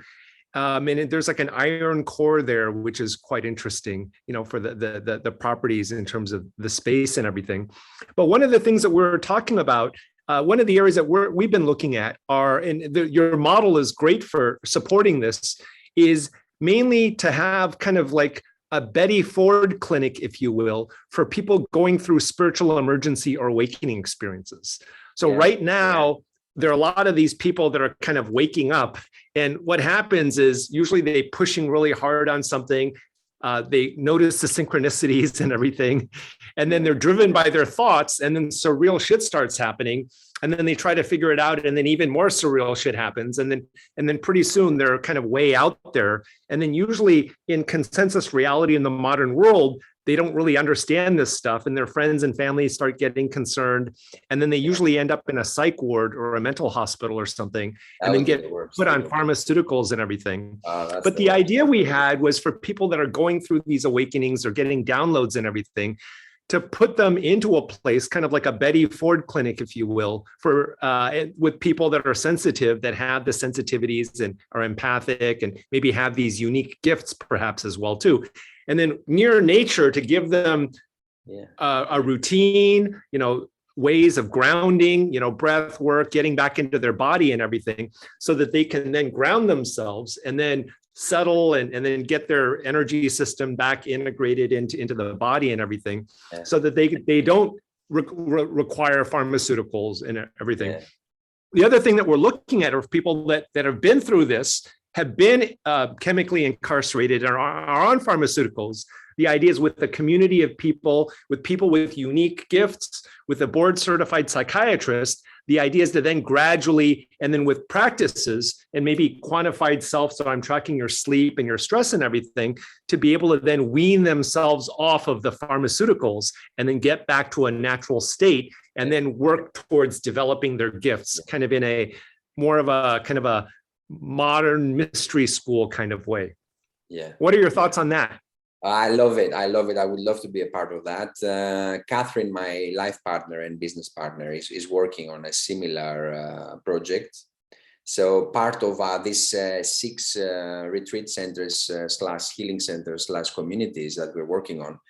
And there's like an iron core there, which is quite interesting, you know, for the properties in terms of the space and everything. But one of the things that we're talking about, one of the areas that we've been looking at are, and your model is great for supporting this, is mainly to have kind of like a Betty Ford clinic, if you will, for people going through spiritual emergency or awakening experiences. So right now, there are a lot of these people that are kind of waking up. And what happens is usually they pushing really hard on something. They notice the synchronicities and everything. And then they're driven by their thoughts. And then surreal shit starts happening. And then they try to figure it out. And then even more surreal shit happens. And then pretty soon they're kind of way out there. And then usually in consensus reality in the modern world, they don't really understand this stuff, and their friends and family start getting concerned. And then they usually end up in a psych ward or a mental hospital or something, and then get put on pharmaceuticals and everything. But the idea we had was for people that are going through these awakenings or getting downloads and everything, to put them into a place, kind of like a Betty Ford clinic, if you will, for with people that are sensitive, that have the sensitivities and are empathic and maybe have these unique gifts perhaps as well too. And then near nature, to give them a routine, you know, ways of grounding, you know, breath work, getting back into their body and everything, so that they can then ground themselves and then settle and then get their energy system back integrated into the body and everything, so that they don't require pharmaceuticals and everything. The other thing that we're looking at are people that have been through this, have been chemically incarcerated and are on pharmaceuticals, The idea is with a community of people with unique gifts, with a board certified psychiatrist, the idea is to then gradually, and then with practices and maybe quantified self, so I'm tracking your sleep and your stress and everything, to be able to then wean themselves off of the pharmaceuticals and then get back to a natural state and then work towards developing their gifts, kind of in a more of a kind of a modern mystery school kind of way. Yeah. What are your thoughts on that? I love it. I love it. I would love to be a part of that. Catherine, my life partner and business partner, is working on a similar project. So part of this 6 retreat centers / healing centers / communities that we're working on,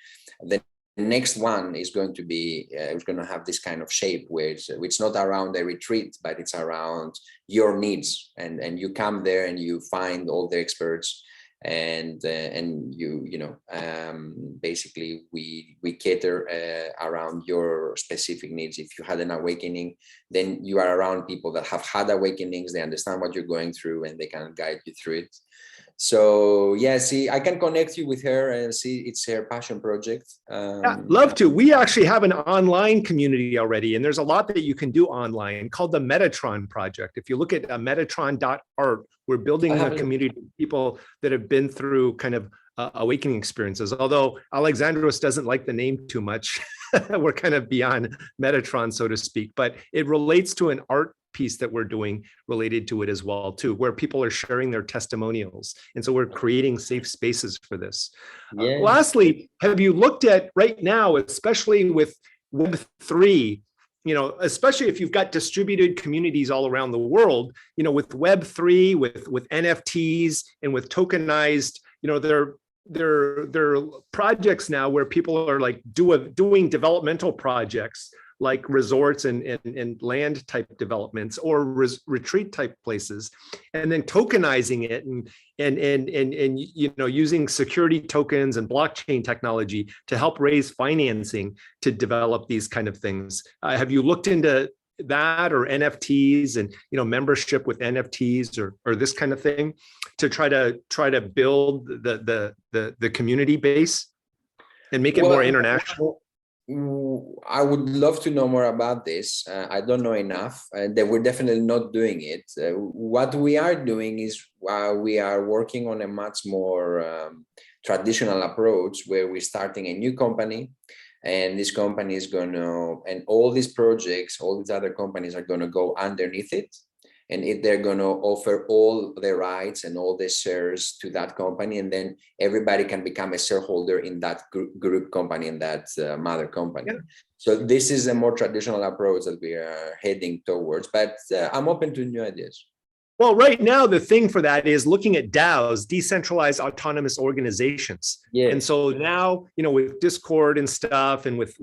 the next one is going to be, it's going to have this kind of shape where it's not around a retreat, but it's around your needs. And you come there and you find all the experts, and basically we cater around your specific needs. If you had an awakening, then you are around people that have had awakenings. They understand what you're going through and they can guide you through it. So yeah, see, I can connect you with her and see, it's her passion project. Yeah, love to. We actually have an online community already, and there's a lot that you can do online called the Metatron Project. If you look at metatron.art, we're building a community of people that have been through kind of awakening experiences. Although Alexandros doesn't like the name too much, we're kind of beyond Metatron, so to speak, but it relates to an art piece that we're doing related to it as well too, where people are sharing their testimonials. And so we're creating safe spaces for this. Yeah. Lastly, have you looked at right now, especially with Web3, especially if you've got distributed communities all around the world, with Web3, with NFTs and with tokenized, there are projects now where people are like doing developmental projects like resorts and land type developments or retreat type places, and then tokenizing it and using security tokens and blockchain technology to help raise financing to develop these kind of things. Have you looked into that, or NFTs and membership with NFTs or this kind of thing to try to build the community base and make it more international? I would love to know more about this. I don't know enough, and we're definitely not doing it. What we are doing is we are working on a much more traditional approach where we're starting a new company, and this company is going to, and all these projects, all these other companies are going to go underneath it. And they're going to offer all the rights and all the shares to that company, and then everybody can become a shareholder in that group company and that mother company. Yeah. So this is a more traditional approach that we are heading towards, but I'm open to new ideas. Well, right now, the thing for that is looking at DAOs, decentralized autonomous organizations. Yeah. And so now, with Discord and stuff and with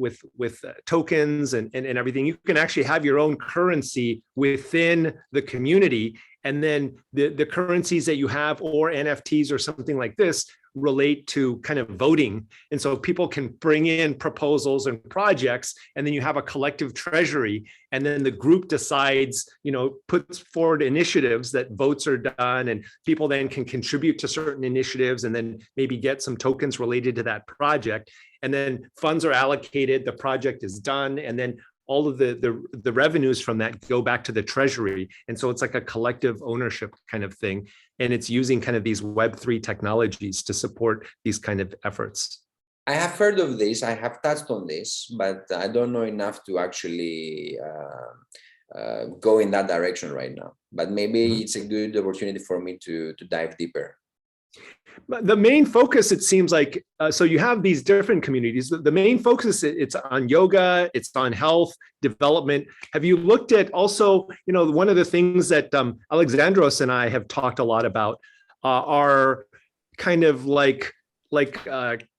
tokens and everything, you can actually have your own currency within the community. And then the currencies that you have, or NFTs or something like this, relate to kind of voting. And so people can bring in proposals and projects, and then you have a collective treasury. And then the group decides, puts forward initiatives that votes are done, and people then can contribute to certain initiatives and then maybe get some tokens related to that project. And then funds are allocated, the project is done, and then all of the revenues from that go back to the treasury. And so it's like a collective ownership kind of thing. And it's using kind of these Web3 technologies to support these kind of efforts. I have heard of this. I have touched on this, but I don't know enough to actually go in that direction right now. But maybe it's a good opportunity for me to dive deeper. But the main focus, it seems like, so you have these different communities. The main focus, it's on yoga, it's on health, development. Have you looked at also, one of the things that Alexandros and I have talked a lot about are kind of like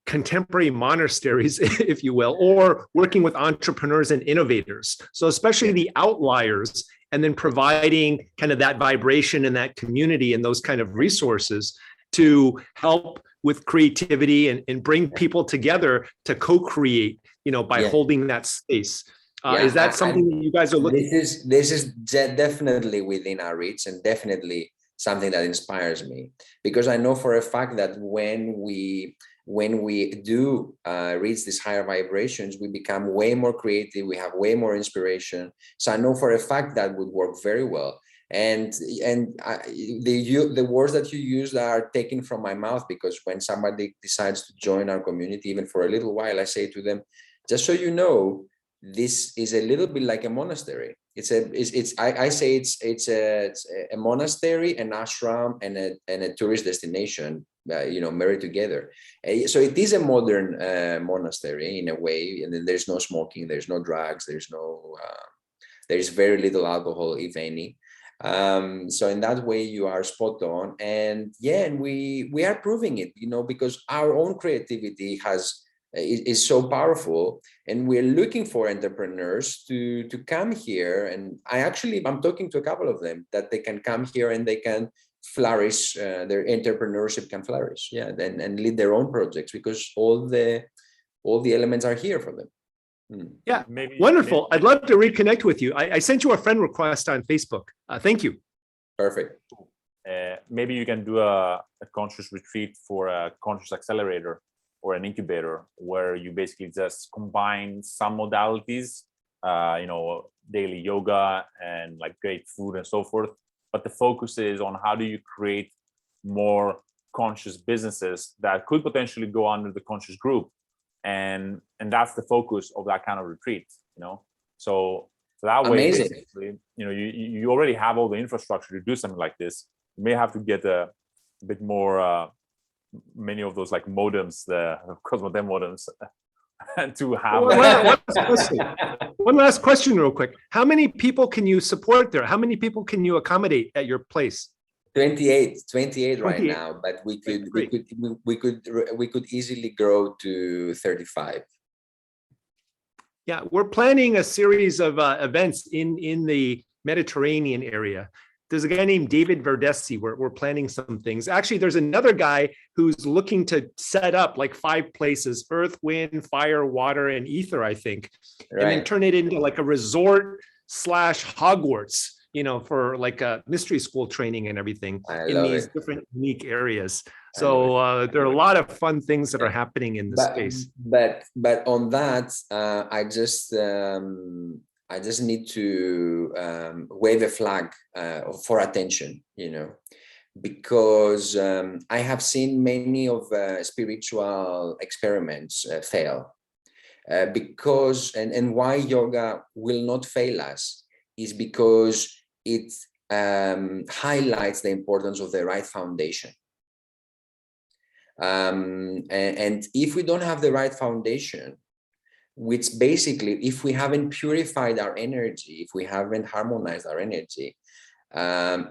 contemporary monasteries, if you will, or working with entrepreneurs and innovators. So especially the outliers, and then providing kind of that vibration and that community and those kind of resources to help with creativity and bring people together to co-create, by holding that space. Is that something that you guys are looking at? This is definitely within our reach, and definitely something that inspires me, because I know for a fact that when we when we do reach these higher vibrations, we become way more creative, we have way more inspiration. So I know for a fact that would work very well. And the words that you used are taken from my mouth, because when somebody decides to join our community, even for a little while, I say to them, just so you know, this is a little bit like a monastery. I say it's a monastery, an ashram, and a tourist destination, married together. So it is a modern monastery in a way, and then there's no smoking, there's no drugs, there's very little alcohol, if any. So in that way, you are spot on. And we are proving it, because our own creativity is so powerful, and we're looking for entrepreneurs to come here. And I'm talking to a couple of them that they can come here and they can flourish, their entrepreneurship can flourish, and lead their own projects, because all the elements are here for them. Yeah, wonderful. I'd love to reconnect with you. I sent you a friend request on Facebook. Thank you. Perfect. Maybe you can do a conscious retreat for a conscious accelerator or an incubator, where you basically just combine some modalities, daily yoga and like great food and so forth. But the focus is on how do you create more conscious businesses that could potentially go under the conscious group. And that's the focus of that kind of retreat, So that way, basically, you already have all the infrastructure to do something like this. You may have to get a bit more, many of those like modems, the Cosmodem modems, to have. One last question real quick. How many people can you support there? How many people can you accommodate at your place? 28 right now, but we could easily grow to 35. Yeah, we're planning a series of events in the Mediterranean area. There's a guy named David Verdesi. We're planning some things. Actually, there's another guy who's looking to set up like 5 places: earth, wind, fire, water, and ether, I think, right. And then turn it into like a resort / Hogwarts, for like a mystery school training and everything in these different unique areas. So there are a lot of fun things that are happening in the space. But on that, I just need to wave a flag for attention, because I have seen many of spiritual experiments fail. And why yoga will not fail us is because it highlights the importance of the right foundation. And if we don't have the right foundation, which basically, if we haven't purified our energy, if we haven't harmonized our energy,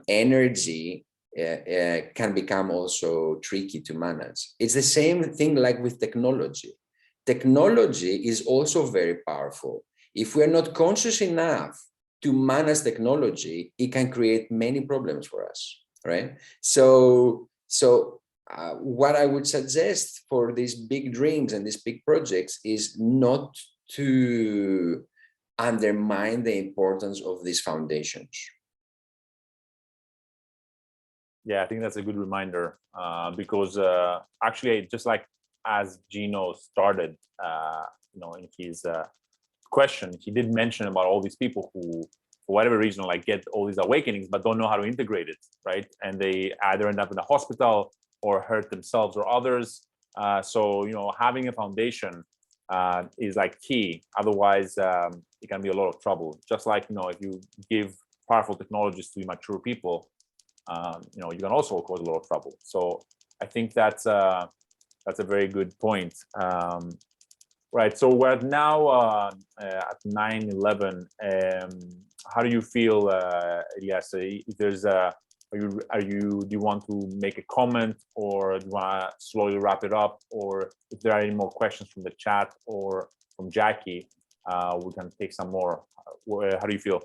energy can become also tricky to manage. It's the same thing like with technology. Technology is also very powerful. If we're not conscious enough to manage technology, it can create many problems for us, right? So what I would suggest for these big dreams and these big projects is not to undermine the importance of these foundations. Yeah, I think that's a good reminder, because actually, just like as Gino started, in his question, he did mention about all these people who, for whatever reason, like get all these awakenings, but don't know how to integrate it, right? And they either end up in a hospital or hurt themselves or others. So, having a foundation is like key. Otherwise, it can be a lot of trouble. Just like, if you give powerful technologies to immature people, you can also cause a lot of trouble. So I think that's a very good point. Right. So we're now at 9:11. How do you feel, Elias? If there's do you want to make a comment, or do you want to slowly wrap it up, or if there are any more questions from the chat or from Jackie, we can take some more. How do you feel?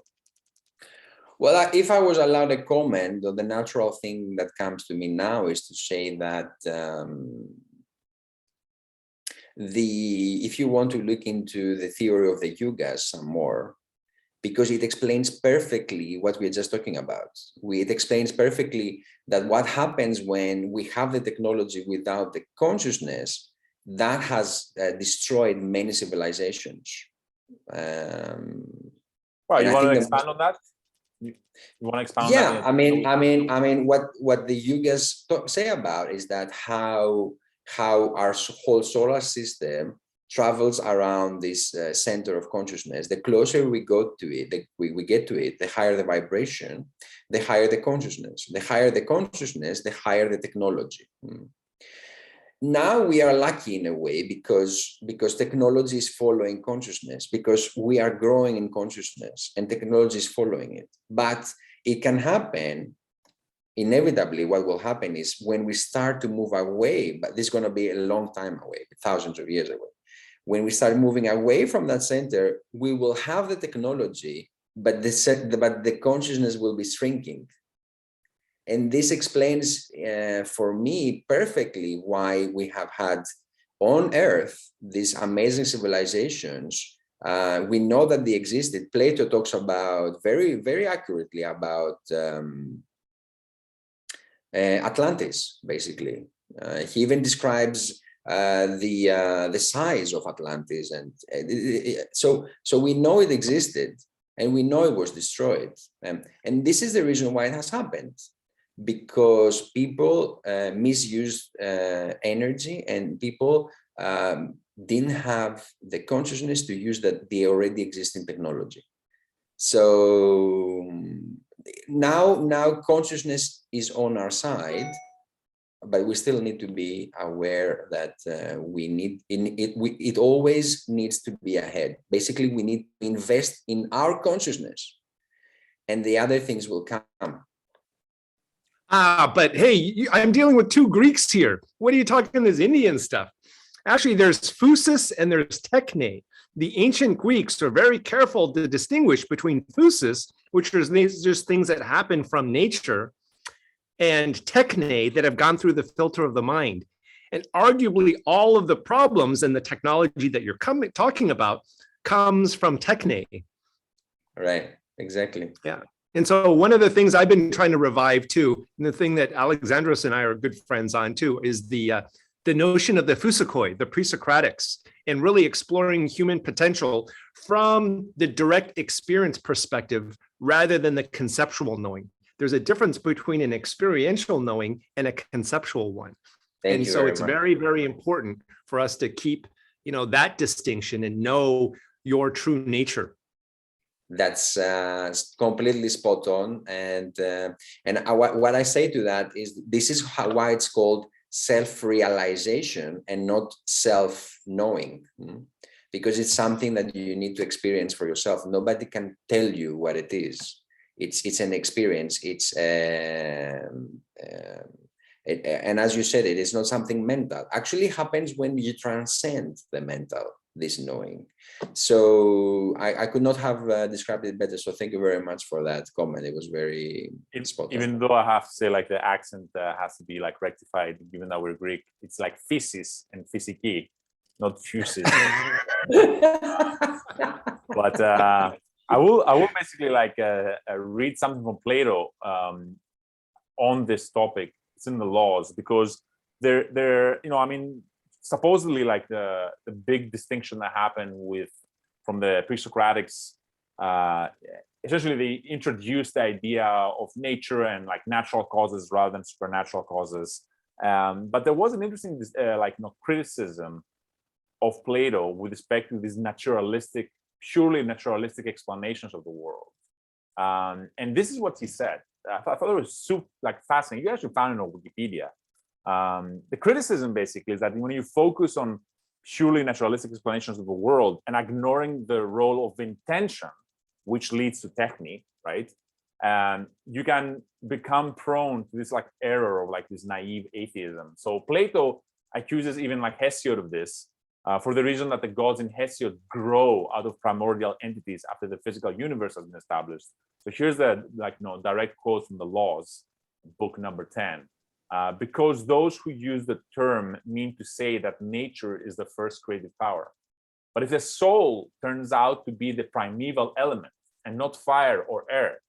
Well, if I was allowed a comment, the natural thing that comes to me now is to say that if you want to look into the theory of the yugas some more, because it explains perfectly what we're just talking about. It explains perfectly that what happens when we have the technology without the consciousness, that has destroyed many civilizations. Well, you I want to think expand on that? You want to expand yeah, on that? I mean, what the yugas say about is that how our whole solar system travels around this center of consciousness. The closer we go to it, we get to it, the higher the vibration, the higher the consciousness. The higher the consciousness, the higher the technology. Now we are lucky in a way because technology is following consciousness, because we are growing in consciousness and technology is following it. But it can happen, inevitably what will happen is when we start to move away, but this is going to be a long time away, thousands of years away. When we start moving away from that center, we will have the technology, but the consciousness will be shrinking. And this explains for me perfectly why we have had on Earth these amazing civilizations. We know that they existed. Plato talks about very, very accurately about Atlantis, basically. He even describes the size of Atlantis. And so we know it existed and we know it was destroyed. And this is the reason why it has happened. Because people misused energy and people didn't have the consciousness to use that the already existing technology. So now consciousness is on our side, but we still need to be aware that it always needs to be ahead. Basically, we need to invest in our consciousness and the other things will come. But hey, I'm dealing with two Greeks here. What are you talking this Indian stuff? Actually, there's phusis and there's techne. The ancient Greeks are very careful to distinguish between phusis, which is just things that happen from nature, and techne that have gone through the filter of the mind. And arguably all of the problems and the technology that you're talking about comes from techne. Right, exactly. Yeah. And so one of the things I've been trying to revive too, and the thing that Alexandros and I are good friends on too, is the notion of the Phusikoi, the pre-Socratics, and really exploring human potential from the direct experience perspective rather than the conceptual knowing. There's a difference between an experiential knowing and a conceptual one. And so it's very, very important for us to keep, that distinction and know your true nature. That's completely spot on. And what I say to that is this is why it's called self-realization and not self-knowing, because it's something that you need to experience for yourself. Nobody can tell you what it is. It's an experience. It's and as you said, it is not something mental. Actually, it happens when you transcend the mental, this knowing. So I could not have described it better. So thank you very much for that comment. It was very spot on. Even though I have to say, like, the accent has to be like rectified, given that we're Greek. It's like physis and physiki, not physis. But I will basically like read something from Plato on this topic. It's in the laws, because they're supposedly like the big distinction that happened from the pre-Socratics, essentially they introduced the idea of nature and like natural causes rather than supernatural causes. But there was an interesting criticism of Plato with respect to these purely naturalistic explanations of the world. And this is what he said. I thought it was super fascinating. You actually found it on Wikipedia. The criticism basically is that when you focus on purely naturalistic explanations of the world and ignoring the role of intention, which leads to technique, right? You can become prone to this error of this naive atheism. So Plato accuses even Hesiod of this for the reason that the gods in Hesiod grow out of primordial entities after the physical universe has been established. So here's the direct quote from the Laws, book number 10. Because those who use the term mean to say that nature is the first creative power. But if the soul turns out to be the primeval element and not fire or air,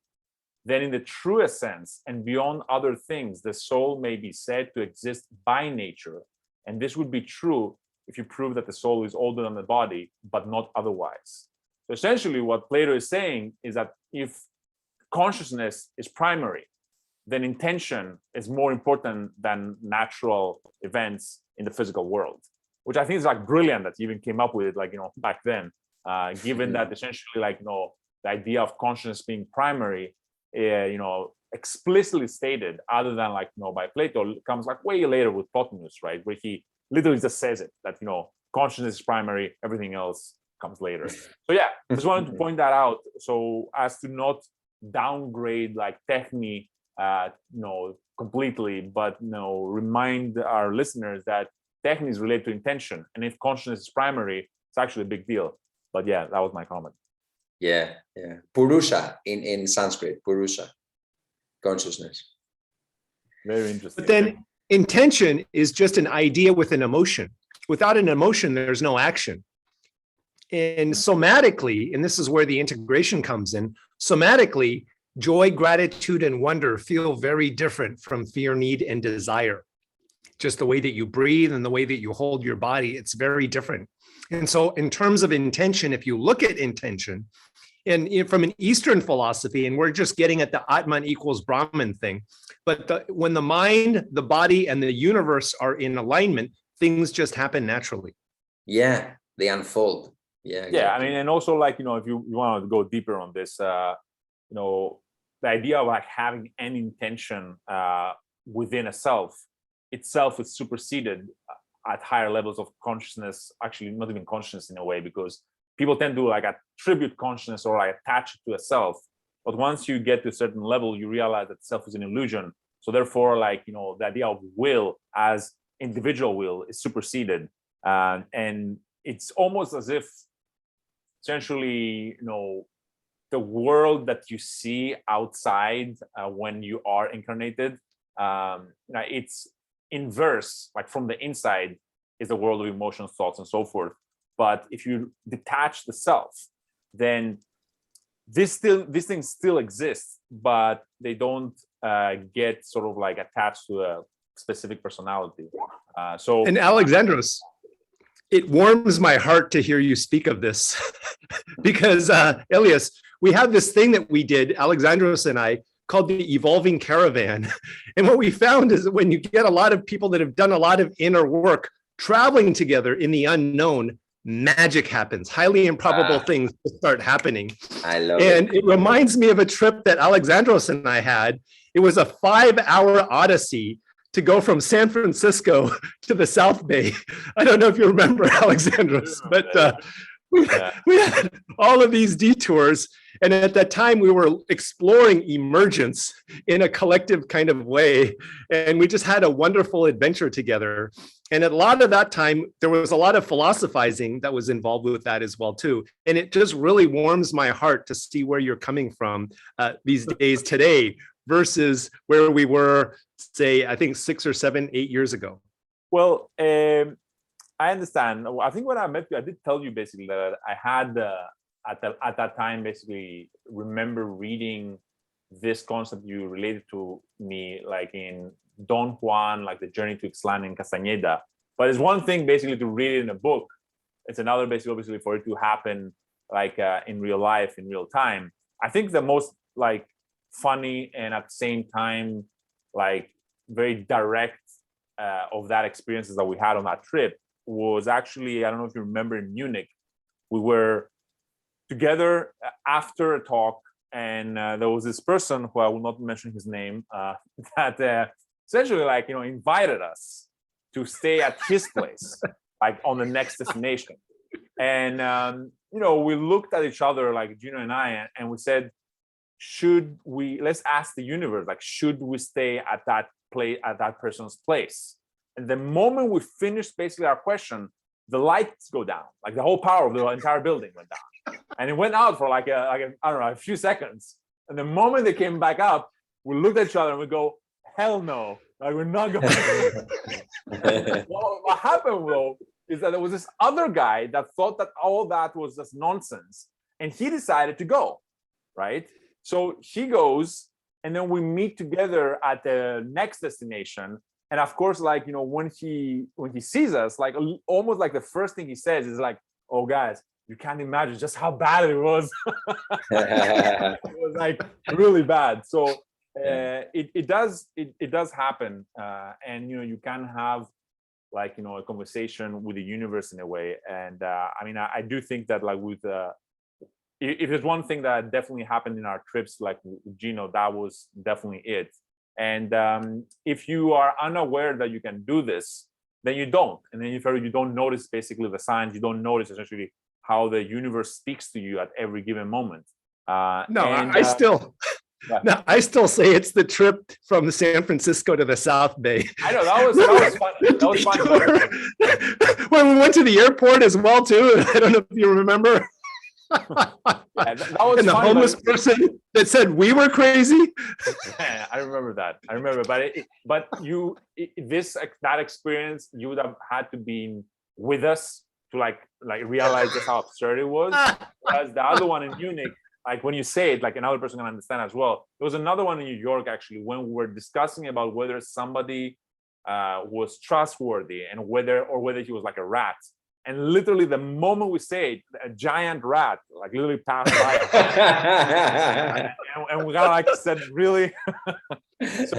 then in the truest sense and beyond other things, the soul may be said to exist by nature. And this would be true if you prove that the soul is older than the body, but not otherwise. So essentially what Plato is saying is that if consciousness is primary, then intention is more important than natural events in the physical world, which I think is like brilliant that he even came up with it, like, back then, given that essentially, like, the idea of consciousness being primary, explicitly stated, other than like, by Plato, comes like way later with Plotinus, right? Where he literally just says it, that, consciousness is primary, everything else comes later. So yeah, just wanted to point that out, so as to not downgrade like technique, completely, but remind our listeners that technique is related to intention, and if consciousness is primary, it's actually a big deal. But yeah, that was my comment. Yeah. Purusha in Sanskrit, Purusha, consciousness. Very interesting. But then intention is just an idea with an emotion. Without an emotion, there's no action. And somatically, and this is where the integration comes in, somatically, joy, gratitude, and wonder feel very different from fear, need, and desire. Just the way that you breathe and the way that you hold your body, it's very different. And so in terms of intention, if you look at intention, and from an Eastern philosophy, and we're just getting at the Atman equals Brahman thing, but when the mind, the body, and the universe are in alignment, things just happen naturally. Yeah, they unfold. Yeah, exactly. Yeah, I mean, and also, like, if you want to go deeper on this, the idea of like having an intention within a self itself is superseded at higher levels of consciousness, actually not even consciousness in a way, because people tend to like attribute consciousness or like attach it to a self. But once you get to a certain level, you realize that self is an illusion. So therefore, like, the idea of will as individual will is superseded. And it's almost as if essentially, the world that you see outside when you are incarnated, it's inverse, like from the inside is the world of emotions, thoughts, and so forth. But if you detach the self, then these things still exist, but they don't get sort of like attached to a specific personality. And Alexandros, it warms my heart to hear you speak of this because Elias, we have this thing that we did, Alexandros and I, called the Evolving Caravan. And what we found is that when you get a lot of people that have done a lot of inner work traveling together in the unknown, magic happens. Highly improbable things start happening. I love it. It reminds me of a trip that Alexandros and I had. It was a 5-hour odyssey to go from San Francisco to the South Bay. I don't know if you remember, Alexandros, but we had all of these detours. And at that time, we were exploring emergence in a collective kind of way. And we just had a wonderful adventure together. And a lot of that time, there was a lot of philosophizing that was involved with that as well, too. And it just really warms my heart to see where you're coming from these days today versus where we were, say, I think 6 or 7, 8 years ago. Well, I understand. I think when I met you, I did tell you basically that I had at that time basically remember reading this concept you related to me, like in Don Juan, like the Journey to Ixtlan in Castañeda. But it's one thing basically to read it in a book. It's another basically obviously for it to happen like in real life, in real time. I think the most like funny and at the same time like very direct of that experiences that we had on that trip was actually, I don't know if you remember, in Munich. We were together after a talk, and there was this person who I will not mention his name that essentially like invited us to stay at his place like on the next destination. And we looked at each other, like Gino and I, and we said, let's ask the universe, like, should we stay at that place, at that person's place? And the moment we finished basically our question, the lights go down, like the whole power of the entire building went down. And it went out for like I don't know, a few seconds. And the moment they came back up, we looked at each other and we go, hell no, like we're not going to. What happened though is that there was this other guy that thought that all that was just nonsense, and he decided to go, right? So he goes, and then we meet together at the next destination. And of course, like, you know, when he sees us, like almost like the first thing he says is like, "Oh guys, you can't imagine just how bad it was." It was like really bad. So it does happen, and you know, you can have like, you know, a conversation with the universe in a way. And I mean, I do think that like with if there's one thing that definitely happened in our trips, like with Gino, that was definitely it. And if you are unaware that you can do this, then you don't. And then if you don't notice basically the signs, you don't notice essentially how the universe speaks to you at every given moment. I still say it's the trip from San Francisco to the South Bay. I know that was fun. That was fun. When we went to the airport as well too. I don't know if you remember. Yeah, that was and the fun, homeless person that said we were crazy. Yeah, I remember that. I remember, but that experience, you would have had to be with us to like realize just how absurd it was. Whereas the other one in Munich, like when you say it, like another person can understand as well. There was another one in New York actually when we were discussing about whether somebody was trustworthy and whether he was like a rat. And literally the moment we say it, a giant rat like literally passed by. and we kind of like said, really? So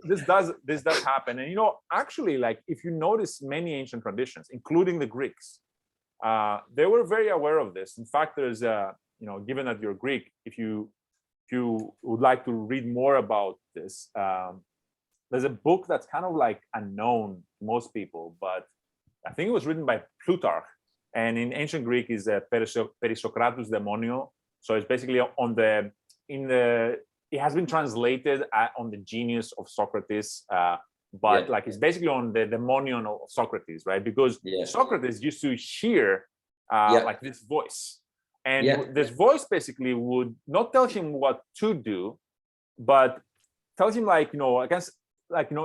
this does happen. And you know, actually, like if you notice many ancient traditions, including the Greeks, they were very aware of this. In fact, there's you know, given that you're Greek, if you would like to read more about this, there's a book that's kind of like unknown to most people, but I think it was written by Plutarch, and in ancient Greek is Perisocratus Demonio. So it's basically it has been translated on the genius of Socrates, but like it's basically on the demonion of Socrates, right? Because Socrates used to hear like this voice, and this voice basically would not tell him what to do, but tell him like, you know,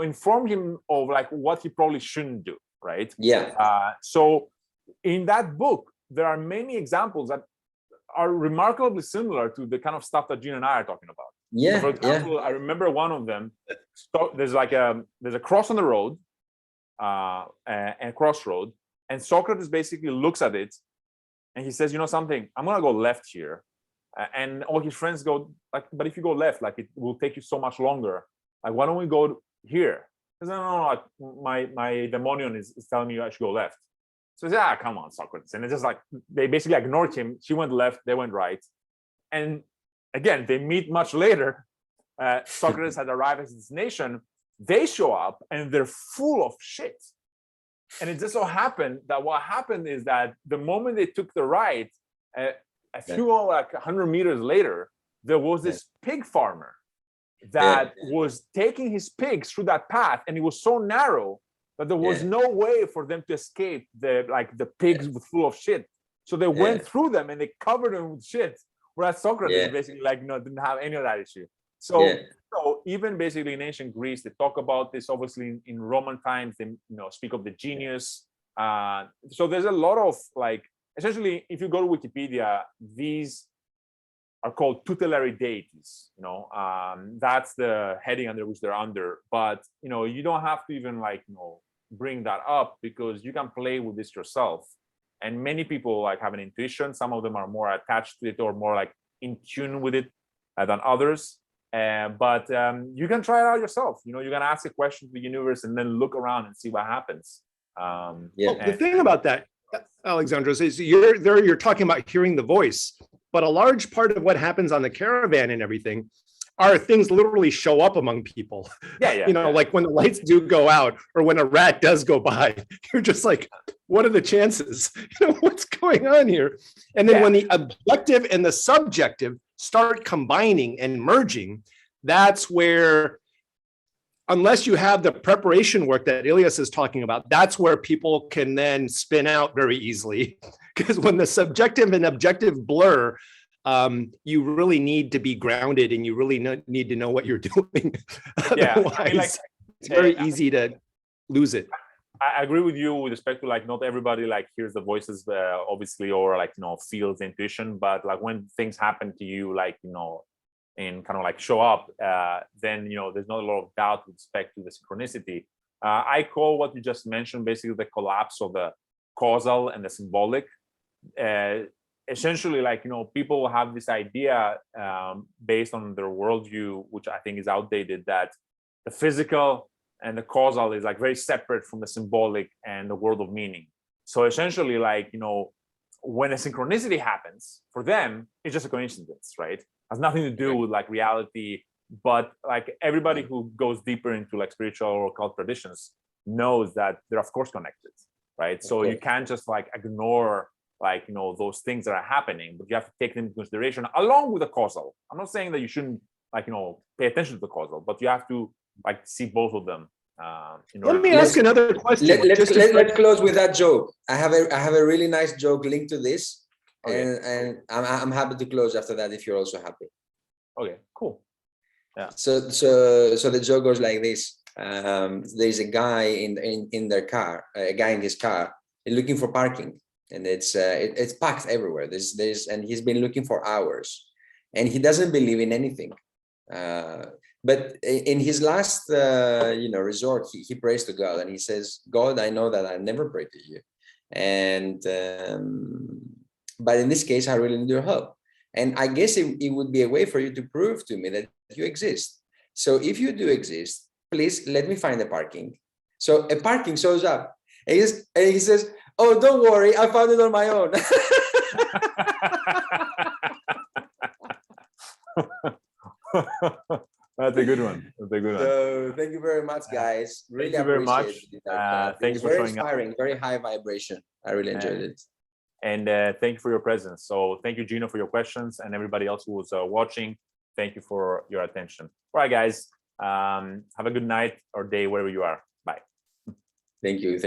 inform him of like what he probably shouldn't do. Right. So in that book, there are many examples that are remarkably similar to the kind of stuff that Gene and I are talking about. So for example, I remember one of them. There's a cross on the road, a crossroad, and Socrates basically looks at it, and he says, "You know something? I'm gonna go left here." And all his friends go like, "But if you go left, like it will take you so much longer. Like why don't we go here?" He says, no, my demonion is telling me I should go left. So he says, come on, Socrates. And it's just like, they basically ignored him. She went left, they went right. And again, they meet much later. Socrates had arrived at his destination. They show up and they're full of shit. And it just so happened that what happened is that the moment they took the right, a few like 100 meters later, there was this pig farmer that was taking his pigs through that path, and it was so narrow that there was no way for them to escape the pigs full of shit. So they went through them and they covered them with shit. Whereas Socrates basically didn't have any of that issue. So even basically in ancient Greece, they talk about this. Obviously in Roman times, they speak of the genius. So there's a lot of essentially, if you go to Wikipedia, these are called tutelary deities. That's the heading under which they're under. But you don't have to even bring that up, because you can play with this yourself. And many people have an intuition. Some of them are more attached to it or more in tune with it than others. But you can try it out yourself. You can ask a question to the universe and then look around and see what happens. The thing about that, Alexandros, is you're talking about hearing the voice, but a large part of what happens on the caravan and everything are things literally show up among people. Like when the lights do go out or when a rat does go by, you're just like, what are the chances? What's going on here? And then when the objective and the subjective start combining and merging, that's where, unless you have the preparation work that Elias is talking about, that's where people can then spin out very easily. Because when the subjective and objective blur, you really need to be grounded and you really need to know what you're doing. Otherwise, it's very easy to lose it. I agree with you with respect to not everybody hears the voices, obviously, or feels the intuition. But when things happen to you, and kind of like show up, then there's not a lot of doubt with respect to the synchronicity. I call what you just mentioned basically the collapse of the causal and the symbolic. Essentially, like people have this idea based on their worldview, which I think is outdated, that the physical and the causal is like very separate from the symbolic and the world of meaning. So essentially, like when a synchronicity happens for them, it's just a coincidence, right? Has nothing to do with like reality. But like everybody who goes deeper into like spiritual or cult traditions knows that they're of course connected, right? So you can't just like ignore like those things that are happening, but you have to take them into consideration along with the causal. I'm not saying that you shouldn't like pay attention to the causal, but you have to like see both of them. Let me ask another question. Let's close with that joke. I have a really nice joke linked to this, and I'm happy to close after that if you're also happy. Okay, cool. Yeah. So the joke goes like this. There's a guy in their car, a guy in his car, looking for parking, and it's packed everywhere. And he's been looking for hours, and he doesn't believe in anything. But in his last resort, he prays to God, and he says, "God, I know that I never pray to you, and but in this case, I really need your help. And I guess it would be a way for you to prove to me that you exist. So if you do exist, please let me find the parking." So a parking shows up, and he says, "Oh, don't worry, I found it on my own." That's a good one. So thank you very much, guys. Really thank you very much. Thank you for very showing inspiring, up. very high vibration. I really enjoyed it. And thank you for your presence. So thank you, Gino, for your questions, and everybody else who was watching. Thank you for your attention. All right, guys. Have a good night or day wherever you are. Bye. Thank you.